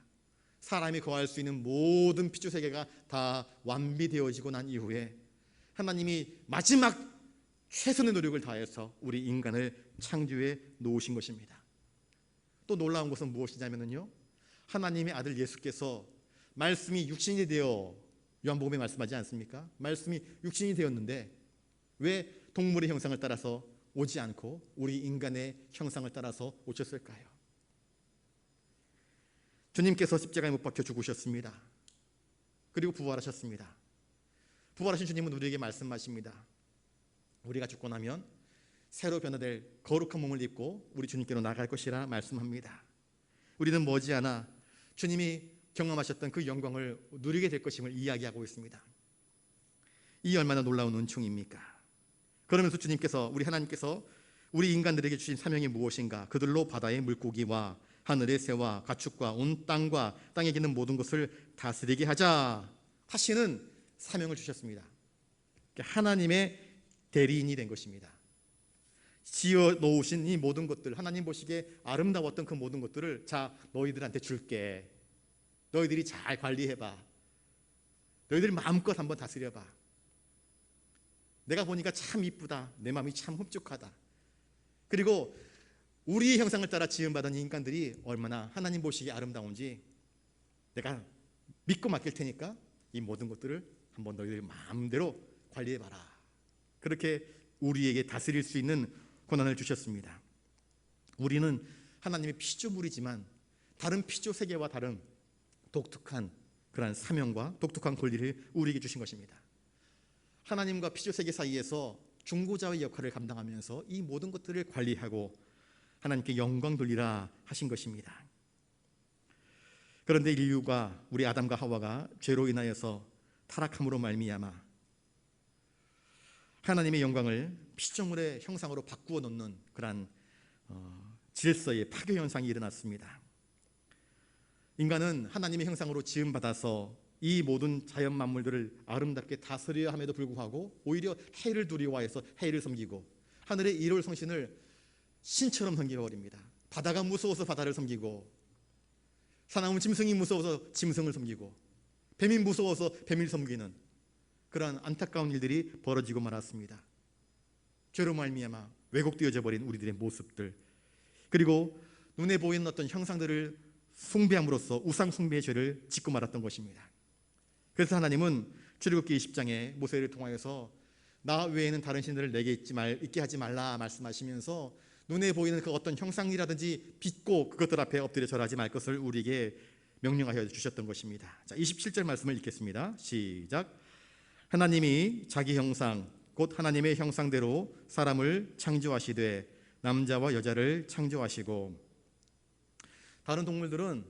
사람이 거할 수 있는 모든 피조 세계가 다 완비되어지고 난 이후에 하나님이 마지막 최선의 노력을 다해서 우리 인간을 창조해 놓으신 것입니다. 또 놀라운 것은 무엇이냐면요, 하나님의 아들 예수께서 말씀이 육신이 되어, 요한복음에 말씀하지 않습니까? 말씀이 육신이 되었는데 왜 동물의 형상을 따라서 오지 않고 우리 인간의 형상을 따라서 오셨을까요? 주님께서 십자가에 못 박혀 죽으셨습니다. 그리고 부활하셨습니다. 부활하신 주님은 우리에게 말씀하십니다. 우리가 죽고 나면 새로 변화될 거룩한 몸을 입고 우리 주님께로 나갈 것이라 말씀합니다. 우리는 머지않아 주님이 경험하셨던 그 영광을 누리게 될 것임을 이야기하고 있습니다. 이 얼마나 놀라운 은총입니까? 그러면서 주님께서, 우리 하나님께서 우리 인간들에게 주신 사명이 무엇인가? 그들로 바다의 물고기와 하늘의 새와 가축과 온 땅과 땅에 기는 모든 것을 다스리게 하자 하시는 사명을 주셨습니다. 하나님의 대리인이 된 것입니다. 지어 놓으신 이 모든 것들, 하나님 보시기에 아름다웠던 그 모든 것들을 자, 너희들한테 줄게. 너희들이 잘 관리해봐. 너희들이 마음껏 한번 다스려봐. 내가 보니까 참 이쁘다. 내 마음이 참 흡족하다. 그리고 우리의 형상을 따라 지음받은 인간들이 얼마나 하나님 보시기에 아름다운지 내가 믿고 맡길 테니까 이 모든 것들을 한번 너희들 마음대로 관리해봐라. 그렇게 우리에게 다스릴 수 있는 권한을 주셨습니다. 우리는 하나님의 피조물이지만 다른 피조 세계와 다른 독특한 그러한 사명과 독특한 권리를 우리에게 주신 것입니다. 하나님과 피조 세계 사이에서 중보자의 역할을 감당하면서 이 모든 것들을 관리하고 하나님께 영광 돌리라 하신 것입니다. 그런데 인류가, 우리 아담과 하와가 죄로 인하여서 타락함으로 말미암아 하나님의 영광을 피조물의 형상으로 바꾸어 놓는 그러한 질서의 파괴 현상이 일어났습니다. 인간은 하나님의 형상으로 지음받아서 이 모든 자연 만물들을 아름답게 다스려야 함에도 불구하고 오히려 해를 두려워해서 해를 섬기고 하늘의 일월 성신을 신처럼 섬겨버립니다. 바다가 무서워서 바다를 섬기고 사나운 짐승이 무서워서 짐승을 섬기고 뱀이 무서워서 뱀을 섬기는 그러한 안타까운 일들이 벌어지고 말았습니다. 죄로 말미암아 왜곡되어져 버린 우리들의 모습들, 그리고 눈에 보이는 어떤 형상들을 숭배함으로써 우상 숭배의 죄를 짓고 말았던 것입니다. 그래서 하나님은 출애굽기 20장에 모세를 통하여서 나 외에는 다른 신들을 내게 있게 하지 말라 말씀하시면서 눈에 보이는 그 어떤 형상이라든지 빚고 그것들 앞에 엎드려 절하지 말 것을 우리에게 명령하여 주셨던 것입니다. 자, 27절 말씀을 읽겠습니다. 시작. 하나님이 자기 형상 곧 하나님의 형상대로 사람을 창조하시되 남자와 여자를 창조하시고. 다른 동물들은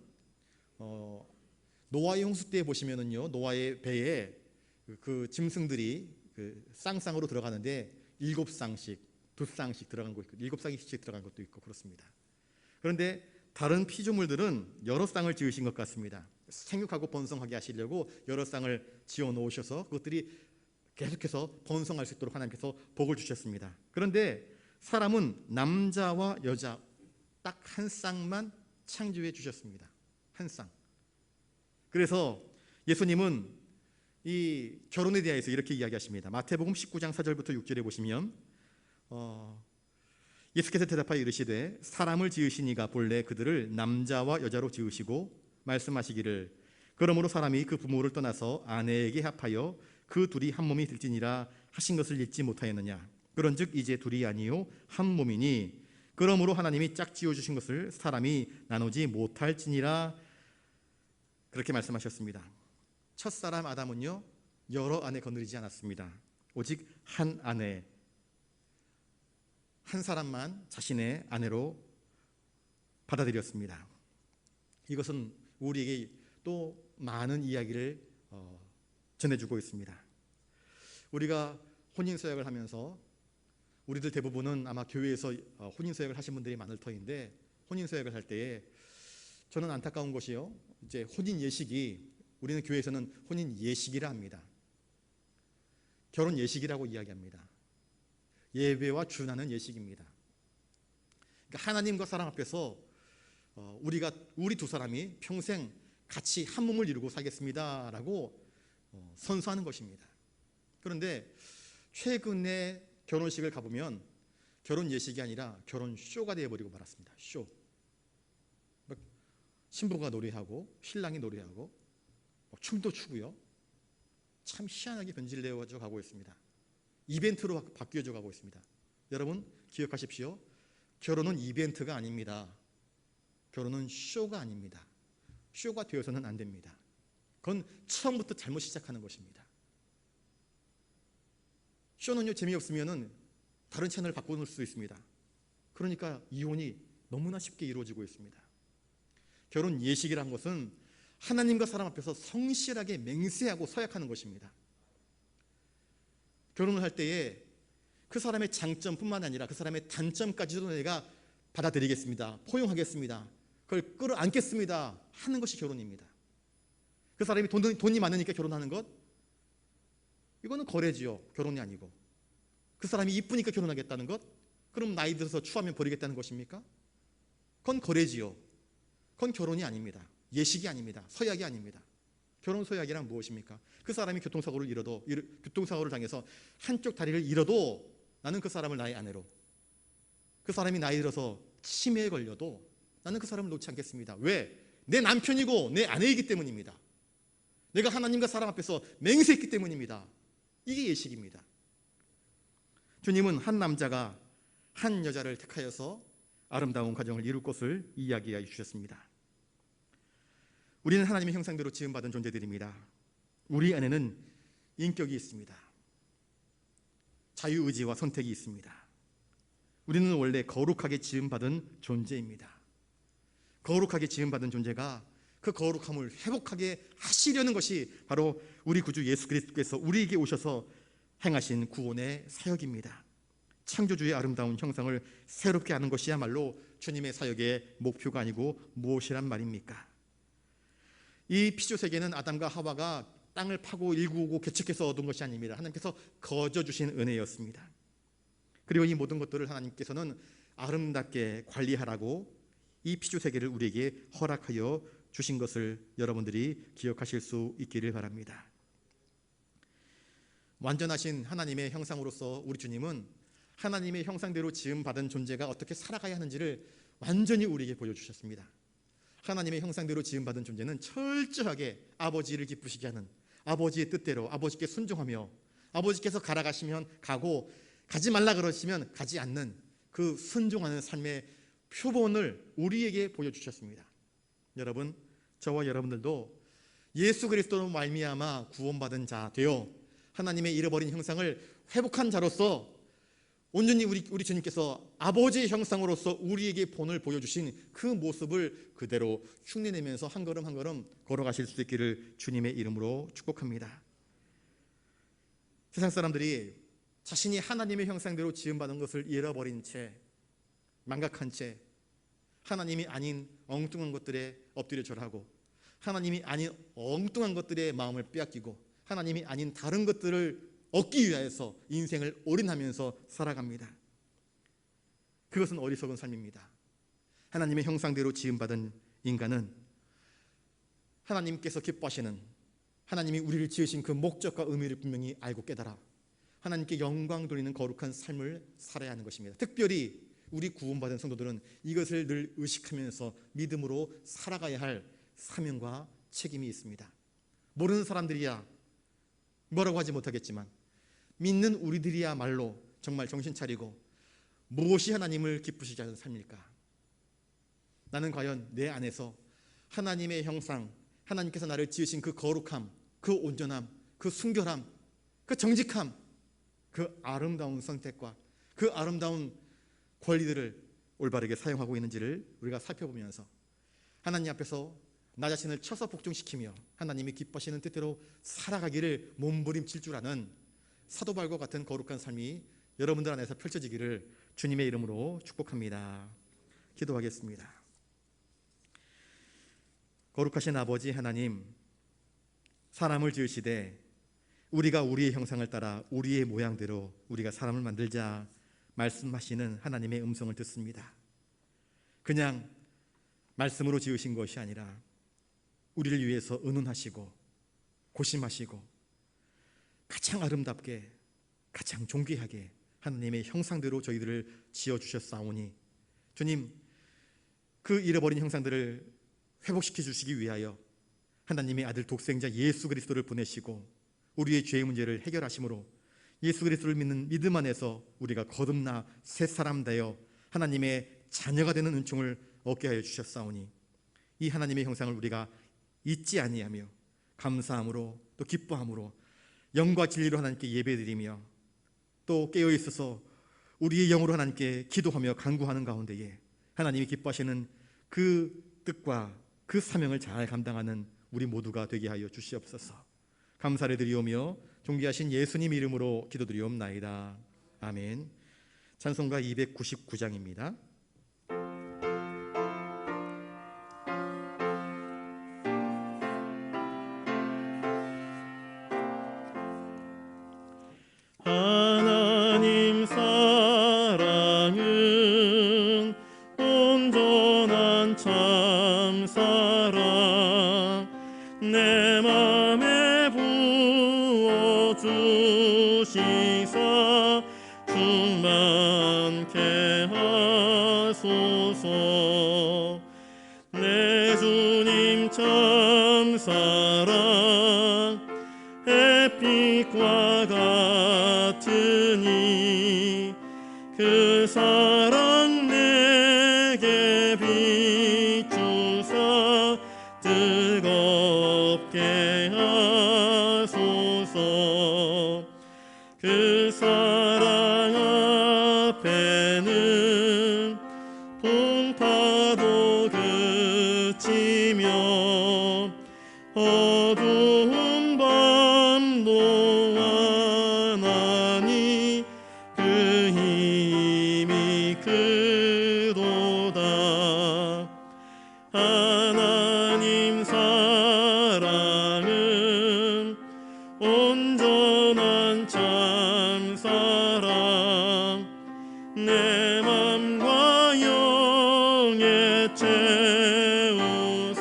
노아의 홍수 때 보시면은요, 노아의 배에 그 짐승들이 그 쌍쌍으로 들어가는데 7쌍씩, 2쌍씩 들어간 거 있고 7쌍씩 들어간 것도 있고 그렇습니다. 그런데 다른 피조물들은 여러 쌍을 지으신 것 같습니다. 생육하고 번성하게 하시려고 여러 쌍을 지어 놓으셔서 그것들이 계속해서 번성할 수 있도록 하나님께서 복을 주셨습니다. 그런데 사람은 남자와 여자 딱 한 쌍만 창조해 주셨습니다. 한 쌍. 그래서 예수님은 이 결혼에 대해서 이렇게 이야기하십니다. 마태복음 19장 4절부터 6절에 보시면 예수께서 대답하여 이르시되 사람을 지으시니가 본래 그들을 남자와 여자로 지으시고 말씀하시기를 그러므로 사람이 그 부모를 떠나서 아내에게 합하여 그 둘이 한 몸이 될지니라 하신 것을 읽지 못하였느냐. 그런즉 이제 둘이 아니요 한 몸이니 그러므로 하나님이 짝 지어주신 것을 사람이 나누지 못할지니라 그렇게 말씀하셨습니다. 첫사람 아담은요 여러 아내 거느리지 않았습니다. 오직 한 아내, 한 사람만 자신의 아내로 받아들였습니다. 이것은 우리에게 또 많은 이야기를 전해주고 있습니다. 우리가 혼인서약을 하면서 우리들 대부분은 아마 교회에서 혼인서약을 하신 분들이 많을 터인데 혼인서약을 할 때에 저는 안타까운 것이요, 이제 혼인 예식이 우리는 교회에서는 혼인 예식이라 합니다. 결혼 예식이라고 이야기합니다. 예배와 준하는 예식입니다. 그러니까 하나님과 사람 앞에서 우리 두 사람이 평생 같이 한 몸을 이루고 살겠습니다라고 선서하는 것입니다. 그런데 최근에 결혼식을 가보면 결혼 예식이 아니라 결혼 쇼가 되어버리고 말았습니다. 쇼. 신부가 노래하고 신랑이 노래하고 춤도 추고요. 참 희한하게 변질되어져 가고 있습니다. 이벤트로 바뀌어져 가고 있습니다. 여러분 기억하십시오. 결혼은 이벤트가 아닙니다. 결혼은 쇼가 아닙니다. 쇼가 되어서는 안 됩니다. 그건 처음부터 잘못 시작하는 것입니다. 쇼는요, 재미없으면 다른 채널을 바꿔놓을 수 있습니다. 그러니까 이혼이 너무나 쉽게 이루어지고 있습니다. 결혼 예식이란 것은 하나님과 사람 앞에서 성실하게 맹세하고 서약하는 것입니다. 결혼을 할 때에 그 사람의 장점뿐만 아니라 그 사람의 단점까지도 내가 받아들이겠습니다. 포용하겠습니다. 그걸 끌어안겠습니다 하는 것이 결혼입니다. 그 사람이 돈이 많으니까 결혼하는 것, 이거는 거래지요. 결혼이 아니고. 그 사람이 이쁘니까 결혼하겠다는 것, 그럼 나이 들어서 추하면 버리겠다는 것입니까? 그건 거래지요. 그건 결혼이 아닙니다. 예식이 아닙니다. 서약이 아닙니다. 결혼 서약이란 무엇입니까? 그 사람이 교통사고를 당해서 한쪽 다리를 잃어도 나는 그 사람을 나의 아내로, 그 사람이 나이 들어서 치매에 걸려도 나는 그 사람을 놓지 않겠습니다. 왜? 내 남편이고 내 아내이기 때문입니다. 내가 하나님과 사람 앞에서 맹세했기 때문입니다. 이게 예식입니다. 주님은 한 남자가 한 여자를 택하여서 아름다운 가정을 이룰 것을 이야기해 주셨습니다. 우리는 하나님의 형상대로 지음받은 존재들입니다. 우리 안에는 인격이 있습니다. 자유의지와 선택이 있습니다. 우리는 원래 거룩하게 지음받은 존재입니다. 거룩하게 지음받은 존재가 그 거룩함을 회복하게 하시려는 것이 바로 우리 구주 예수 그리스도께서 우리에게 오셔서 행하신 구원의 사역입니다. 창조주의 아름다운 형상을 새롭게 하는 것이야말로 주님의 사역의 목표가 아니고 무엇이란 말입니까? 이 피조세계는 아담과 하와가 땅을 파고 일구고 개척해서 얻은 것이 아닙니다. 하나님께서 거저 주신 은혜였습니다. 그리고 이 모든 것들을 하나님께서는 아름답게 관리하라고 이 피조세계를 우리에게 허락하여 주신 것을 여러분들이 기억하실 수 있기를 바랍니다. 완전하신 하나님의 형상으로서 우리 주님은 하나님의 형상대로 지음받은 존재가 어떻게 살아가야 하는지를 완전히 우리에게 보여주셨습니다. 하나님의 형상대로 지음받은 존재는 철저하게 아버지를 기쁘시게 하는, 아버지의 뜻대로 아버지께 순종하며, 아버지께서 가라 가시면 가고 가지 말라 그러시면 가지 않는 그 순종하는 삶의 표본을 우리에게 보여주셨습니다. 여러분, 저와 여러분들도 예수 그리스도로 말미암아 구원받은 자 되어 하나님의 잃어버린 형상을 회복한 자로서 온전히 우리 주님께서 아버지의 형상으로서 우리에게 본을 보여주신 그 모습을 그대로 흉내내면서 한 걸음 한 걸음 걸어가실 수 있기를 주님의 이름으로 축복합니다. 세상 사람들이 자신이 하나님의 형상대로 지음받은 것을 잃어버린 채, 망각한 채 하나님이 아닌 엉뚱한 것들에 엎드려 절하고, 하나님이 아닌 엉뚱한 것들의 마음을 빼앗기고, 하나님이 아닌 다른 것들을 얻기 위하여서 인생을 올인하면서 살아갑니다. 그것은 어리석은 삶입니다. 하나님의 형상대로 지음받은 인간은 하나님께서 기뻐하시는, 하나님이 우리를 지으신 그 목적과 의미를 분명히 알고 깨달아 하나님께 영광 돌리는 거룩한 삶을 살아야 하는 것입니다. 특별히 우리 구원받은 성도들은 이것을 늘 의식하면서 믿음으로 살아가야 할 사명과 책임이 있습니다. 모르는 사람들이야 뭐라고 하지 못하겠지만 믿는 우리들이야말로 정말 정신 차리고 무엇이 하나님을 기쁘시게 하는 삶일까? 나는 과연 내 안에서 하나님의 형상, 하나님께서 나를 지으신 그 거룩함, 그 온전함, 그 순결함, 그 정직함, 그 아름다운 선택과 그 아름다운 권리들을 올바르게 사용하고 있는지를 우리가 살펴보면서 하나님 앞에서 나 자신을 쳐서 복종시키며 하나님이 기뻐하시는 뜻대로 살아가기를 몸부림칠 줄 아는 사도바울과 같은 거룩한 삶이 여러분들 안에서 펼쳐지기를 주님의 이름으로 축복합니다. 기도하겠습니다. 거룩하신 아버지 하나님, 사람을 지으시되 우리가 우리의 형상을 따라 우리의 모양대로 우리가 사람을 만들자 말씀하시는 하나님의 음성을 듣습니다. 그냥 말씀으로 지으신 것이 아니라 우리를 위해서 은은하시고 고심하시고 가장 아름답게 가장 존귀하게 하나님의 형상대로 저희들을 지어주셨사오니 주님, 그 잃어버린 형상들을 회복시켜 주시기 위하여 하나님의 아들 독생자 예수 그리스도를 보내시고 우리의 죄의 문제를 해결하심으로 예수 그리스도를 믿는 믿음 안에서 우리가 거듭나 새 사람 되어 하나님의 자녀가 되는 은총을 얻게 하여 주셨사오니 이 하나님의 형상을 우리가 잊지 아니하며 감사함으로 또 기뻐함으로 영과 진리로 하나님께 예배드리며 또 깨어 있어서 우리의 영으로 하나님께 기도하며 간구하는 가운데에 하나님이 기뻐하시는 그 뜻과 그 사명을 잘 감당하는 우리 모두가 되게 하여 주시옵소서. 감사를 드리오며 존귀하신 예수님 이름으로 기도드리옵나이다. 아멘. 찬송가 299장입니다.
하나님 사랑은 온전한 참사랑 내 맘에 부어주시사 충만케 하소서. 내 주님 참사랑 햇빛과 같으니 그 사랑 내게 비추사 뜨겁게 하소서. 그 사랑 앞에는 풍파도 그치며 어두운 밤도 완하니 그 힘이 크도다. 하나님 사랑은 온전한 참사랑 내 맘과 영에 채우사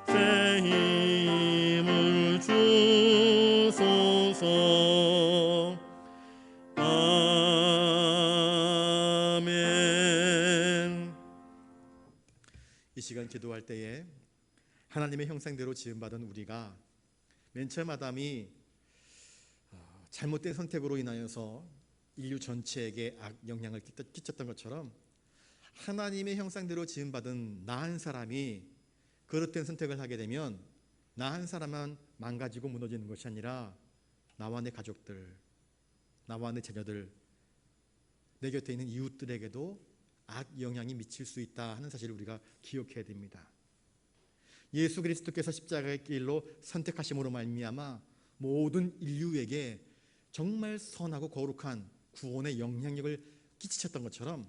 새 힘을 주소서. 아멘.
이 시간 기도할 때에 하나님의 형상대로 지음받은 우리가 맨 처음 아담이 잘못된 선택으로 인하여서 인류 전체에게 악 영향을 끼쳤던 것처럼 하나님의 형상대로 지음받은 나 한 사람이 그릇된 선택을 하게 되면 나 한 사람만 망가지고 무너지는 것이 아니라 나와 내 가족들, 나와 내 자녀들, 내 곁에 있는 이웃들에게도 악 영향이 미칠 수 있다 하는 사실을 우리가 기억해야 됩니다. 예수 그리스도께서 십자가의 길로 선택하심으로 말미암아 모든 인류에게 정말 선하고 거룩한 구원의 영향력을 끼치셨던 것처럼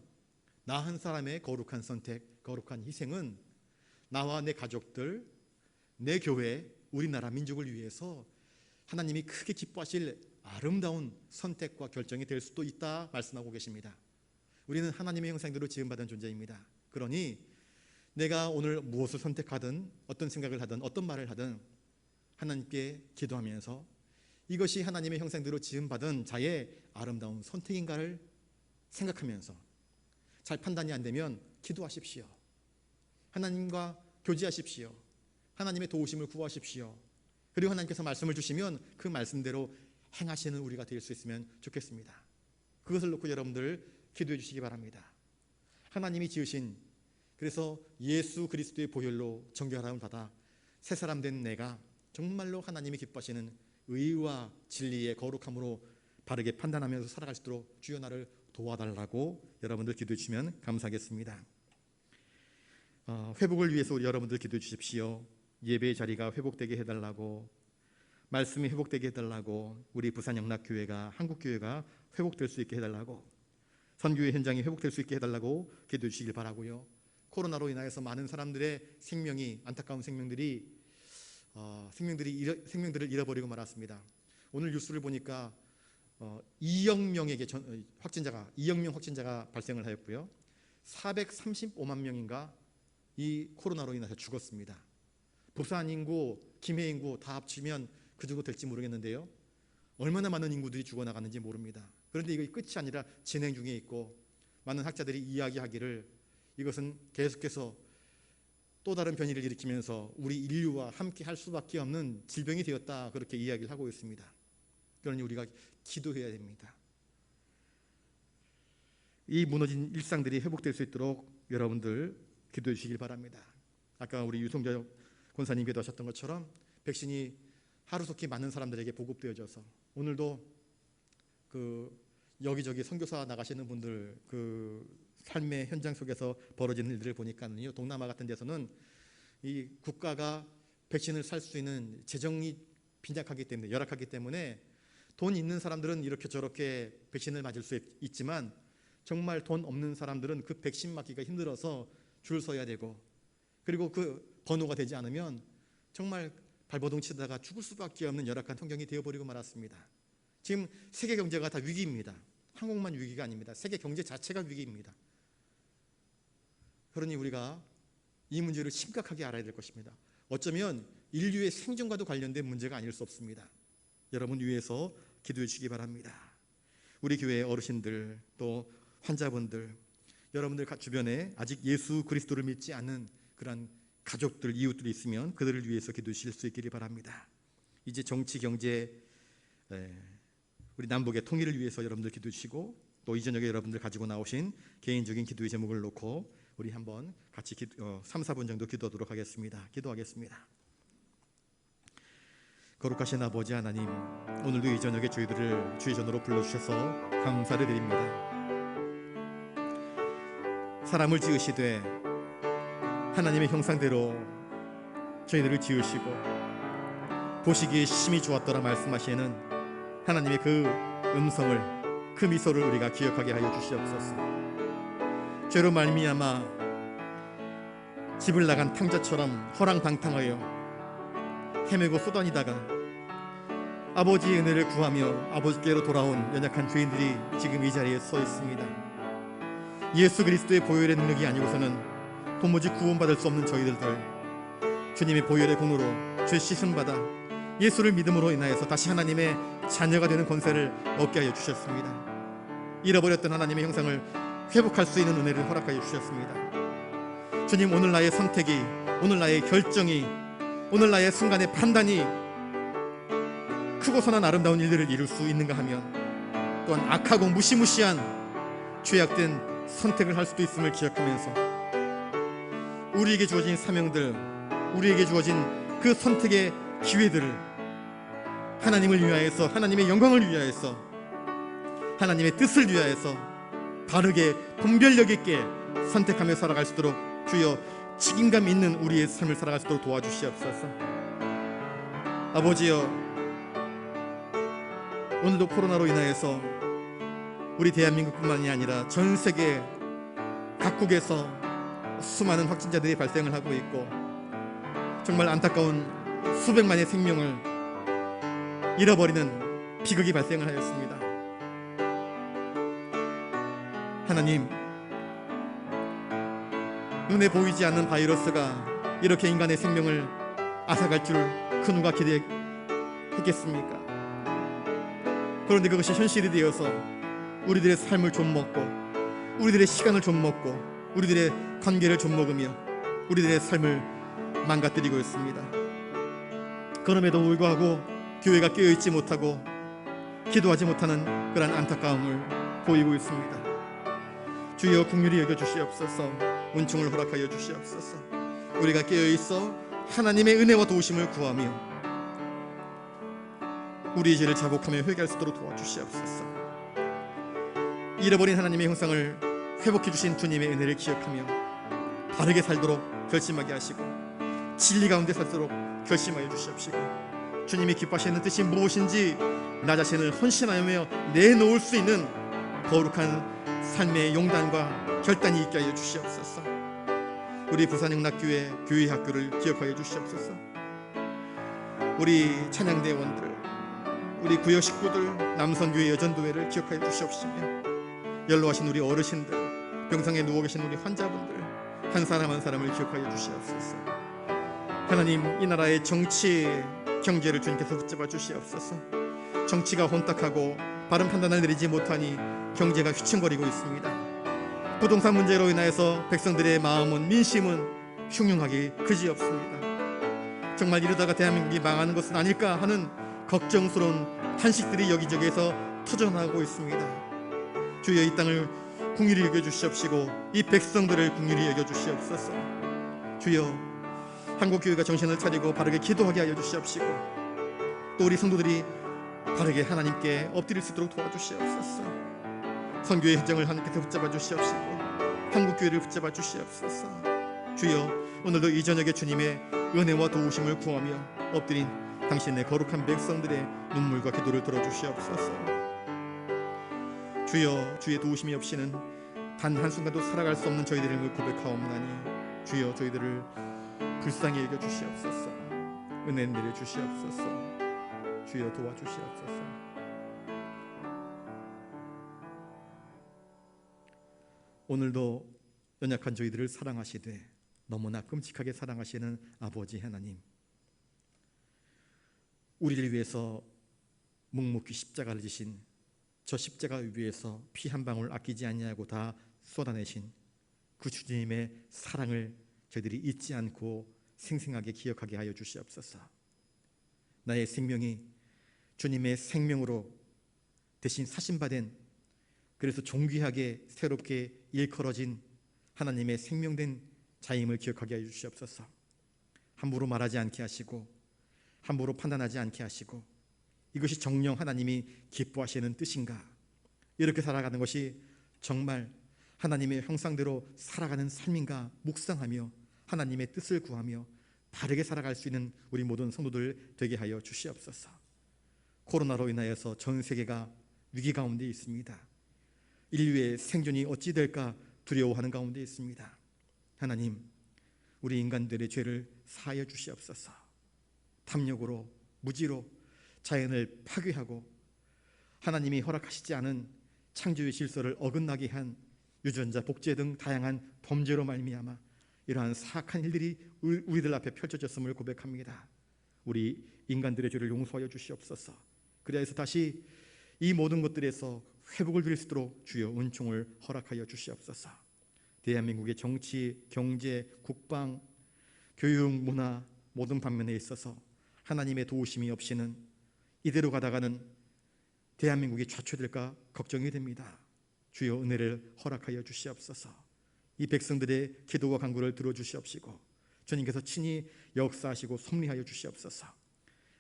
나 한 사람의 거룩한 선택, 거룩한 희생은 나와 내 가족들, 내 교회, 우리나라 민족을 위해서 하나님이 크게 기뻐하실 아름다운 선택과 결정이 될 수도 있다 말씀하고 계십니다. 우리는 하나님의 형상대로 지음받은 존재입니다. 그러니 내가 오늘 무엇을 선택하든 어떤 생각을 하든 어떤 말을 하든 하나님께 기도하면서 이것이 하나님의 형상대로 지음받은 자의 아름다운 선택인가를 생각하면서 잘 판단이 안 되면 기도하십시오. 하나님과 교제하십시오. 하나님의 도우심을 구하십시오. 그리고 하나님께서 말씀을 주시면 그 말씀대로 행하시는 우리가 될 수 있으면 좋겠습니다. 그것을 놓고 여러분들 기도해 주시기 바랍니다. 하나님이 지으신, 그래서 예수 그리스도의 보혈로 정결함을 받아 새 사람 된 내가 정말로 하나님이 기뻐하시는 의와 진리의 거룩함으로 바르게 판단하면서 살아갈 수 있도록 주여 나를 도와달라고 여러분들 기도해 주시면 감사하겠습니다. 회복을 위해서 우리 여러분들 기도해 주십시오. 예배의 자리가 회복되게 해달라고, 말씀이 회복되게 해달라고, 우리 부산영락교회가, 한국교회가 회복될 수 있게 해달라고, 선교의 현장이 회복될 수 있게 해달라고 기도해 주시길 바라고요. 코로나로 인하여서 많은 사람들의 생명이, 안타까운 생명들을 잃어버리고 말았습니다. 오늘 뉴스를 보니까 2억 명 확진자가 발생을 하였고요. 435만 명인가 이 코로나로 인해서 죽었습니다. 부산 인구, 김해 인구 다 합치면 그 정도 될지 모르겠는데요. 얼마나 많은 인구들이 죽어나가는지 모릅니다. 그런데 이거 끝이 아니라 진행 중에 있고, 많은 학자들이 이야기하기를 이것은 계속해서 또 다른 변이를 일으키면서 우리 인류와 함께 할 수밖에 없는 질병이 되었다, 그렇게 이야기를 하고 있습니다. 그러니 우리가 기도해야 됩니다. 이 무너진 일상들이 회복될 수 있도록 여러분들 기도해 주시길 바랍니다. 아까 우리 유성자 권사님 기도하셨던 것처럼 백신이 하루속히 많은 사람들에게 보급되어져서, 오늘도 여기저기 선교사 나가시는 분들 삶의 현장 속에서 벌어지는 일들을 보니까는요, 동남아 같은 데서는 이 국가가 백신을 살 수 있는 재정이 빈약하기 때문에, 열악하기 때문에 돈 있는 사람들은 이렇게 저렇게 백신을 맞을 수 있지만 정말 돈 없는 사람들은 그 백신 맞기가 힘들어서 줄 서야 되고, 그리고 그 번호가 되지 않으면 정말 발버둥 치다가 죽을 수밖에 없는 열악한 환경이 되어버리고 말았습니다. 지금 세계 경제가 다 위기입니다. 한국만 위기가 아닙니다. 세계 경제 자체가 위기입니다. 그러니 우리가 이 문제를 심각하게 알아야 될 것입니다. 어쩌면 인류의 생존과도 관련된 문제가 아닐 수 없습니다. 여러분 위해서 기도해 주시기 바랍니다. 우리 교회의 어르신들, 또 환자분들, 여러분들 주변에 아직 예수 그리스도를 믿지 않는 그런 가족들, 이웃들이 있으면 그들을 위해서 기도해 주실 수 있기를 바랍니다. 이제 정치, 경제, 우리 남북의 통일을 위해서 여러분들 기도해 주시고, 또 이 저녁에 여러분들 가지고 나오신 개인적인 기도의 제목을 놓고 우리 한번 같이 3, 4분 정도 기도하도록 하겠습니다. 기도하겠습니다. 거룩하신 아버지 하나님, 오늘도 이 저녁에 저희들을 주의 전으로 불러주셔서 감사를 드립니다. 사람을 지으시되 하나님의 형상대로 저희들을 지으시고 보시기에 심히 좋았더라 말씀하시는 하나님의 그 음성을, 그 미소를 우리가 기억하게 하여 주시옵소서. 죄로 말미암아 집을 나간 탕자처럼 허랑방탕하여 헤매고 쏘다니다가 아버지의 은혜를 구하며 아버지께로 돌아온 연약한 죄인들이 지금 이 자리에 서 있습니다. 예수 그리스도의 보혈의 능력이 아니고서는 도무지 구원받을 수 없는 저희들, 주님의 보혈의 공으로 죄 씻음 받아 예수를 믿음으로 인하여서 다시 하나님의 자녀가 되는 권세를 얻게 하여 주셨습니다. 잃어버렸던 하나님의 형상을 회복할 수 있는 은혜를 허락하여 주셨습니다. 주님, 오늘 나의 선택이, 오늘 나의 결정이, 오늘 나의 순간의 판단이 크고서나 아름다운 일들을 이룰 수 있는가 하면, 또한 악하고 무시무시한 죄악된 선택을 할 수도 있음을 기억하면서 우리에게 주어진 사명들, 우리에게 주어진 그 선택의 기회들을 하나님을 위하여서, 하나님의 영광을 위하여서, 하나님의 뜻을 위하여서 바르게 분별력 있게 선택하며 살아갈 수 있도록 주여 책임감 있는 우리의 삶을 살아갈 수 있도록 도와주시옵소서. 아버지여, 오늘도 코로나로 인하여서 우리 대한민국뿐만이 아니라 전 세계 각국에서 수많은 확진자들이 발생을 하고 있고, 정말 안타까운 수백만의 생명을 잃어버리는 비극이 발생을 하였습니다. 하나님, 눈에 보이지 않는 바이러스가 이렇게 인간의 생명을 앗아갈 줄 그 누가 기대했겠습니까? 그런데 그것이 현실이 되어서 우리들의 삶을 좀 먹고, 우리들의 시간을 좀 먹고, 우리들의 관계를 좀 먹으며 우리들의 삶을 망가뜨리고 있습니다. 그럼에도 불구하고 교회가 깨어있지 못하고 기도하지 못하는 그런 안타까움을 보이고 있습니다. 주여 긍휼히 여겨주시옵소서. 은총을 허락하여 주시옵소서. 우리가 깨어있어 하나님의 은혜와 도우심을 구하며 우리의 죄를 자복하며 회개할 수 있도록 도와주시옵소서. 잃어버린 하나님의 형상을 회복해 주신 주님의 은혜를 기억하며 바르게 살도록 결심하게 하시고, 진리 가운데 살도록 결심하여 주시옵시고, 주님이 기뻐하시는 뜻이 무엇인지 나 자신을 헌신하며 내놓을 수 있는 거룩한 삶의 용단과 결단이 있게 하여 주시옵소서. 우리 부산영락교회 교회학교를 기억하여 주시옵소서. 우리 찬양대원들, 우리 구역 식구들, 남성교회 여전도회를 기억하여 주시옵시며, 연로하신 우리 어르신들, 병상에 누워 계신 우리 환자분들 한 사람 한 사람을 기억하여 주시옵소서. 하나님, 이 나라의 정치, 경제를 주님께서 붙잡아 주시옵소서. 정치가 혼탁하고 바른 판단을 내리지 못하니 경제가 휘청거리고 있습니다. 부동산 문제로 인하여서 백성들의 마음은, 민심은 흉흉하기 그지없습니다. 정말 이러다가 대한민국이 망하는 것은 아닐까 하는 걱정스러운 탄식들이 여기저기에서 터져나오고 있습니다. 주여, 이 땅을 긍휼히 여겨주시옵시고 이 백성들을 긍휼히 여겨주시옵소서. 주여, 한국교회가 정신을 차리고 바르게 기도하게 하여 주시옵시고 또 우리 성도들이 바르게 하나님께 엎드릴 수 있도록 도와주시옵소서. 선교의 회장을 하나님께서 붙잡아 주시옵시고 한국교회를 붙잡아 주시옵소서. 주여, 오늘도 이 저녁에 주님의 은혜와 도우심을 구하며 엎드린 당신의 거룩한 백성들의 눈물과 기도를 들어주시옵소서. 주여, 주의 도우심이 없이는 단 한순간도 살아갈 수 없는 저희들을 고백하옵나니 주여, 저희들을 불쌍히 여겨 주시옵소서. 은혜 내려 주시옵소서. 주여, 도와주시옵소서. 오늘도 연약한 저희들을 사랑하시되 너무나 끔찍하게 사랑하시는 아버지 하나님, 우리를 위해서 묵묵히 십자가를 지신 저 십자가 위에서 피 한 방울 아끼지 아니하고 다 쏟아내신 그 주님의 사랑을 저희들이 잊지 않고 생생하게 기억하게 하여 주시옵소서. 나의 생명이 주님의 생명으로 대신 사신받은, 그래서 존귀하게 새롭게 일컬어진 하나님의 생명된 자임을 기억하게 하여 주시옵소서. 함부로 말하지 않게 하시고 함부로 판단하지 않게 하시고 이것이 정녕 하나님이 기뻐하시는 뜻인가, 이렇게 살아가는 것이 정말 하나님의 형상대로 살아가는 삶인가 묵상하며 하나님의 뜻을 구하며 바르게 살아갈 수 있는 우리 모든 성도들 되게 하여 주시옵소서. 코로나로 인하여서 전 세계가 위기 가운데 있습니다. 인류의 생존이 어찌 될까 두려워하는 가운데 있습니다. 하나님, 우리 인간들의 죄를 사하여 주시옵소서. 탐욕으로, 무지로 자연을 파괴하고 하나님이 허락하시지 않은 창조의 질서를 어긋나게 한 유전자 복제 등 다양한 범죄로 말미암아 이러한 사악한 일들이 우리들 앞에 펼쳐졌음을 고백합니다. 우리 인간들의 죄를 용서하여 주시옵소서. 그래서 다시 이 모든 것들에서 회복을 드릴 수 있도록 주여 은총을 허락하여 주시옵소서. 대한민국의 정치, 경제, 국방, 교육, 문화 모든 방면에 있어서 하나님의 도우심이 없이는 이대로 가다가는 대한민국이 좌초될까 걱정이 됩니다. 주여 은혜를 허락하여 주시옵소서. 이 백성들의 기도와 간구를 들어주시옵시고 주님께서 친히 역사하시고 섭리하여 주시옵소서.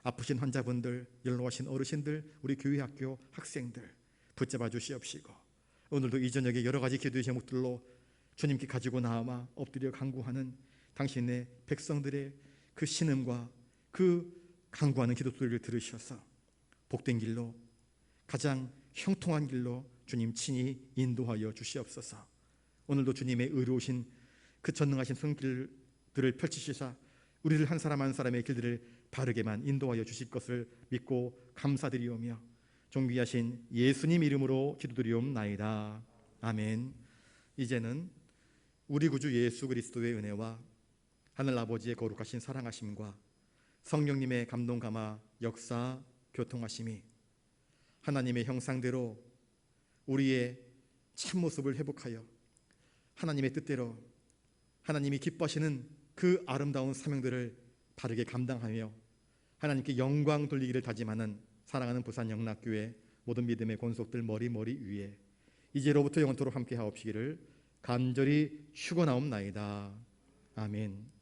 아프신 환자분들, 연로하신 어르신들, 우리 교회 학교 학생들 붙잡아 주시옵시고 오늘도 이 저녁에 여러 가지 기도의 제목들로 주님께 가지고 나아마 엎드려 간구하는 당신의 백성들의 그 신음과 그 간구하는 기도 소리를 들으셔서 복된 길로, 가장 형통한 길로 주님 친히 인도하여 주시옵소서. 오늘도 주님의 의로우신 그 전능하신 손길들을 펼치시사 우리를 한 사람 한 사람의 길들을 바르게만 인도하여 주실 것을 믿고 감사드리오며 존귀하신 예수님 이름으로 기도드리옵나이다. 아멘. 이제는 우리 구주 예수 그리스도의 은혜와 하늘 아버지의 거룩하신 사랑하심과 성령님의 감동 감화 역사 교통하심이 하나님의 형상대로 우리의 참모습을 회복하여 하나님의 뜻대로 하나님이 기뻐하시는 그 아름다운 사명들을 바르게 감당하며 하나님께 영광 돌리기를 다짐하는 사랑하는 부산 영락교회 모든 믿음의 권속들 머리 위에 이제로부터 영원토록 함께 하옵시기를 간절히 축원하옵나이다. 아멘.